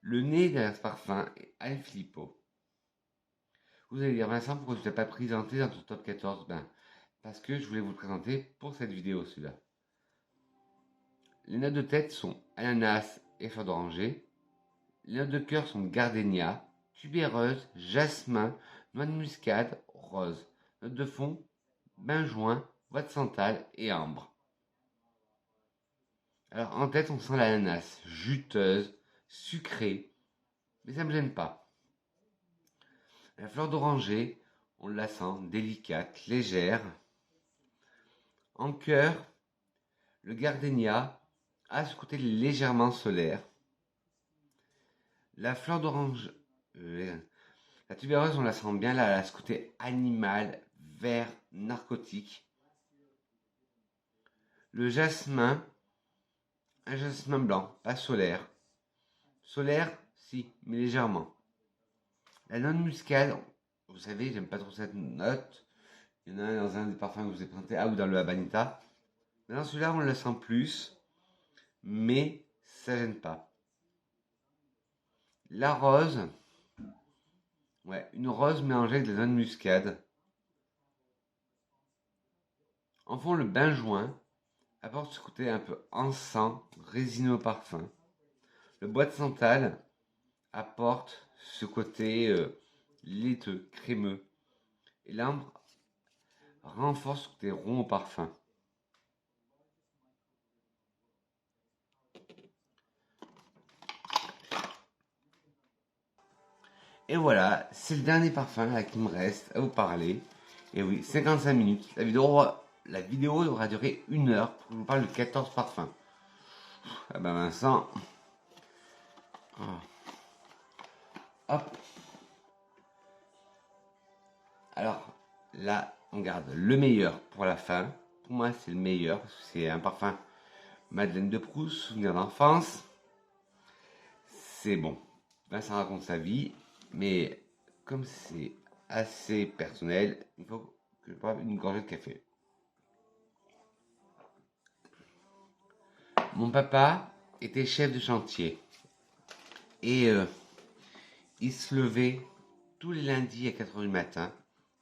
Le nez derrière ce parfum est Al Filippo. Vous allez dire, Vincent, pourquoi tu ne l'as pas présenté dans ton top 14? Parce que je voulais vous le présenter pour cette vidéo, celui-là. Les notes de tête sont ananas et fleur d'oranger. Les notes de cœur sont gardénia, tubéreuse, jasmin, noix de muscade, rose. Notes de fond, benjoin, bois de santal et ambre. Alors en tête, on sent l'ananas, juteuse, sucrée, mais ça ne me gêne pas. La fleur d'oranger, on la sent délicate, légère. En cœur, le gardénia a ce côté légèrement solaire. La fleur d'orange, la tubéreuse, on la sent bien là, elle a ce côté animal, vert, narcotique. Le jasmin, un jasmin blanc, pas solaire. Solaire, si, mais légèrement. La noix de muscade, vous savez, j'aime pas trop cette note. Il y en a un dans un des parfums que je vous ai présenté, ou dans le Habanita. Mais dans celui-là, on le sent plus, mais ça gêne pas. La rose, ouais, une rose mélangée avec de la noix de muscade. En fond, le benjoin apporte ce côté un peu encens, résineux au parfum. Le bois de santal apporte ce côté laiteux, crémeux. Et l'ambre renforce ce côté rond au parfum. Et voilà, c'est le dernier parfum là qui me reste à vous parler. Et oui, 55 minutes. La vidéo aura duré 1 heure pour que je vous parle de 14 parfums. Ah ben Vincent. Hop. Alors là, on garde le meilleur pour la fin. Pour moi, c'est le meilleur parce que c'est un parfum Madeleine de Proust, souvenir d'enfance. C'est bon. Vincent raconte sa vie, mais comme c'est assez personnel, il faut que je boive une gorgée de café. Mon papa était chef de chantier et il se levait tous les lundis à 4 h du matin,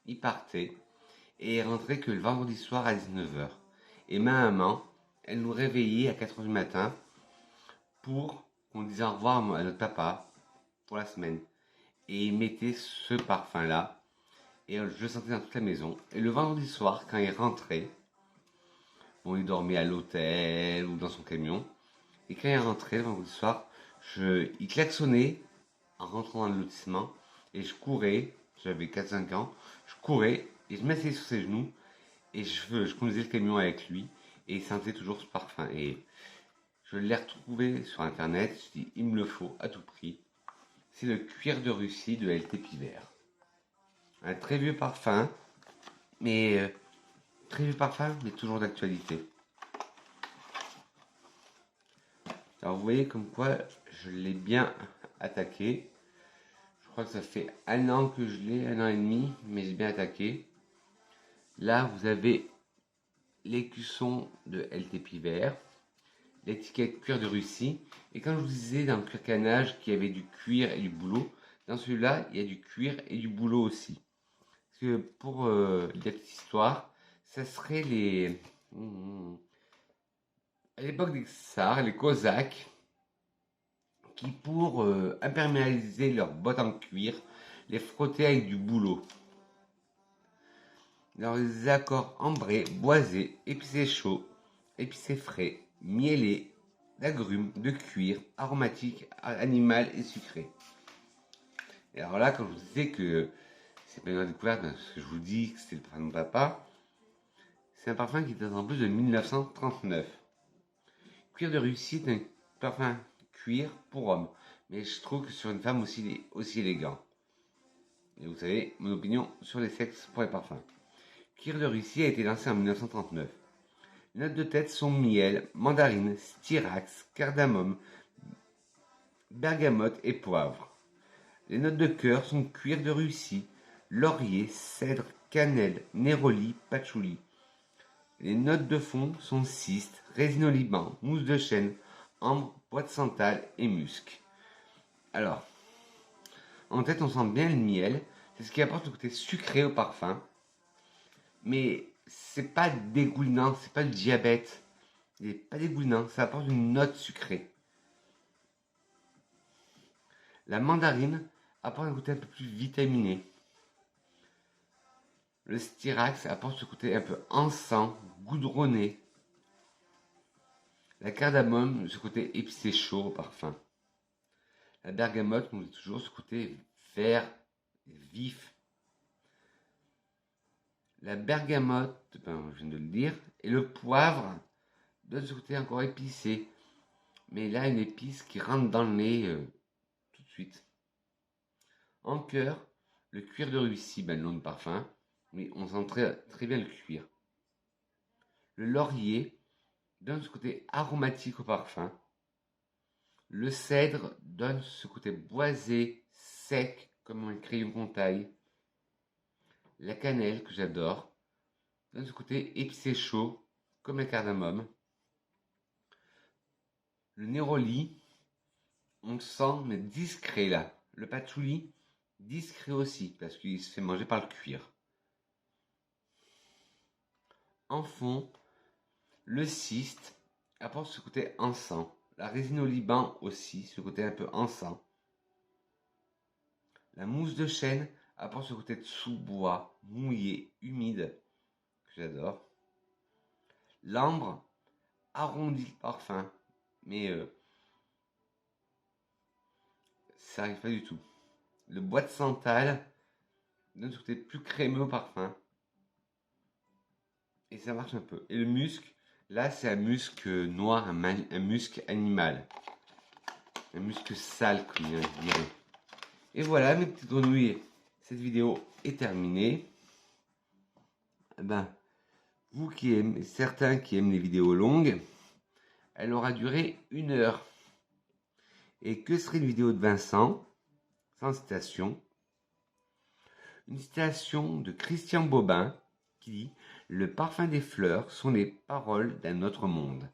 il partait et il rentrait que le vendredi soir à 19 h. Et ma maman, elle nous réveillait à 4 h du matin pour qu'on dise au revoir à notre papa pour la semaine. Et il mettait ce parfum-là et je le sentais dans toute la maison. Et le vendredi soir, quand il rentrait, bon, il dormait à l'hôtel ou dans son camion. Et quand il rentrait le vendredi soir, il klaxonnait en rentrant dans le lotissement. Et je courais, j'avais 4-5 ans, je courais et je m'asseyais sur ses genoux. Et je conduisais le camion avec lui. Et il sentait toujours ce parfum. Et je l'ai retrouvé sur internet. Je dis, il me le faut à tout prix. C'est le cuir de Russie de LT Pivert. Un très vieux parfum, mais très vieux parfum, mais toujours d'actualité. Alors vous voyez comme quoi je l'ai bien attaqué. Je crois que ça fait 1 an que je l'ai, 1 an et demi, mais j'ai bien attaqué. Là, vous avez l'écusson de LT Pivert, l'étiquette cuir de Russie. Et quand je vous disais dans le cuir canage qu'il y avait du cuir et du bouleau, dans celui-là, il y a du cuir et du bouleau aussi. Parce que pour la petite histoire, ça serait à l'époque des tsars, les Cosaques, qui pour imperméabiliser leurs bottes en cuir, les frottaient avec du bouleau. Leurs accords ambrés, boisés, épicés chauds, épicés frais, mielés, d'agrumes, de cuir, aromatiques, animal et sucré. Et alors là, quand je vous disais que c'est pas une découverte, parce que je vous dis que c'était le parfum de mon papa, c'est un parfum qui date en plus de 1939. Cuir de Russie est un parfum cuir pour homme, mais je trouve que sur une femme aussi, il est aussi élégant. Et vous savez, mon opinion sur les sexes pour les parfums. Cuir de Russie a été lancé en 1939. Les notes de tête sont miel, mandarine, styrax, cardamome, bergamote et poivre. Les notes de cœur sont cuir de Russie, laurier, cèdre, cannelle, néroli, patchouli. Les notes de fond sont ciste, résine au Liban, mousse de chêne, ambre, bois de santal et musc. Alors, en tête, on sent bien le miel. C'est ce qui apporte le côté sucré au parfum. Mais c'est pas dégoulinant, c'est pas le diabète. Il n'est pas dégoulinant, ça apporte une note sucrée. La mandarine apporte un côté un peu plus vitaminé. Le styrax apporte ce côté un peu encens, goudronné. La cardamome, ce côté épicé chaud au parfum. La bergamote, on dit toujours ce côté vert, vif. La bergamote, je viens de le dire, et le poivre donne ce côté encore épicé. Mais là, une épice qui rentre dans le nez tout de suite. En cœur, le cuir de Russie, le nom de parfum, mais on sent très, très bien le cuir. Le laurier donne ce côté aromatique au parfum. Le cèdre donne ce côté boisé, sec, comme un crayon qu'on taille. La cannelle, que j'adore, donne ce côté épicé chaud, comme la cardamome. Le néroli, on le sent, mais discret là. Le patchouli, discret aussi, parce qu'il se fait manger par le cuir. En fond, le ciste apporte ce côté encens. La résine au Liban aussi, ce côté un peu encens. La mousse de chêne apporte ce côté de sous-bois, mouillé, humide, que j'adore. L'ambre arrondit le parfum, mais ça n'arrive pas du tout. Le bois de santal donne ce côté plus crémeux au parfum. Et ça marche un peu. Et le musc, là c'est un musc noir, un musc animal. Un musc sale, comme je dirais. Et voilà mes petites grenouilles, cette vidéo est terminée. Ben, vous qui aimez, certains qui aiment les vidéos longues, elle aura duré 1 heure. Et que serait une vidéo de Vincent, sans citation? Une citation de Christian Bobin qui dit « Le parfum des fleurs sont les paroles d'un autre monde ».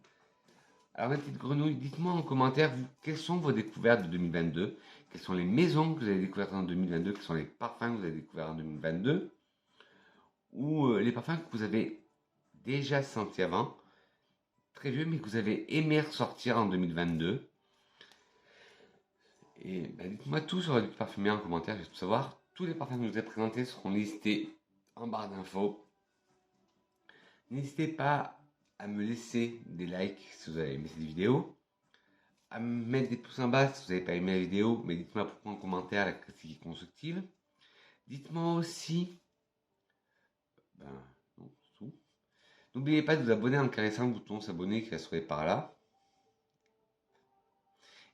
Alors mes petites grenouilles, dites-moi en commentaire, vous, quelles sont vos découvertes de 2022? Quelles sont les maisons que vous avez découvertes en 2022? Quels sont les parfums que vous avez découverts en 2022? Ou les parfums que vous avez déjà sentis avant, très vieux, mais que vous avez aimé ressortir en 2022? Et ben, dites-moi tout sur votre parfumerie en commentaire, je veux tout savoir. Tous les parfums que je vous ai présentés seront listés en barre d'infos. N'hésitez pas à me laisser des likes si vous avez aimé cette vidéo, à me mettre des pouces en bas si vous n'avez pas aimé la vidéo, mais dites-moi pourquoi en commentaire, la critique est constructive. Dites-moi aussi, ben non, c'est tout. N'oubliez pas de vous abonner en caressant le bouton s'abonner qui va se trouver par là.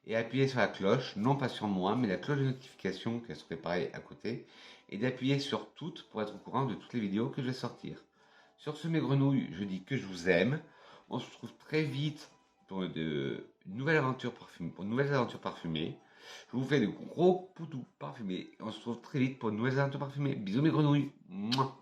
Et appuyez sur la cloche, non pas sur moi, mais la cloche de notification qui va se trouver pareil à côté. Et d'appuyer sur toutes pour être au courant de toutes les vidéos que je vais sortir. Sur ce, mes grenouilles, je dis que je vous aime. On se retrouve très vite pour une nouvelle aventure parfumée. Pour une nouvelle aventure parfumée. Je vous fais de gros poutous parfumés. On se retrouve très vite pour une nouvelle aventure parfumée. Bisous mes grenouilles. Mouah.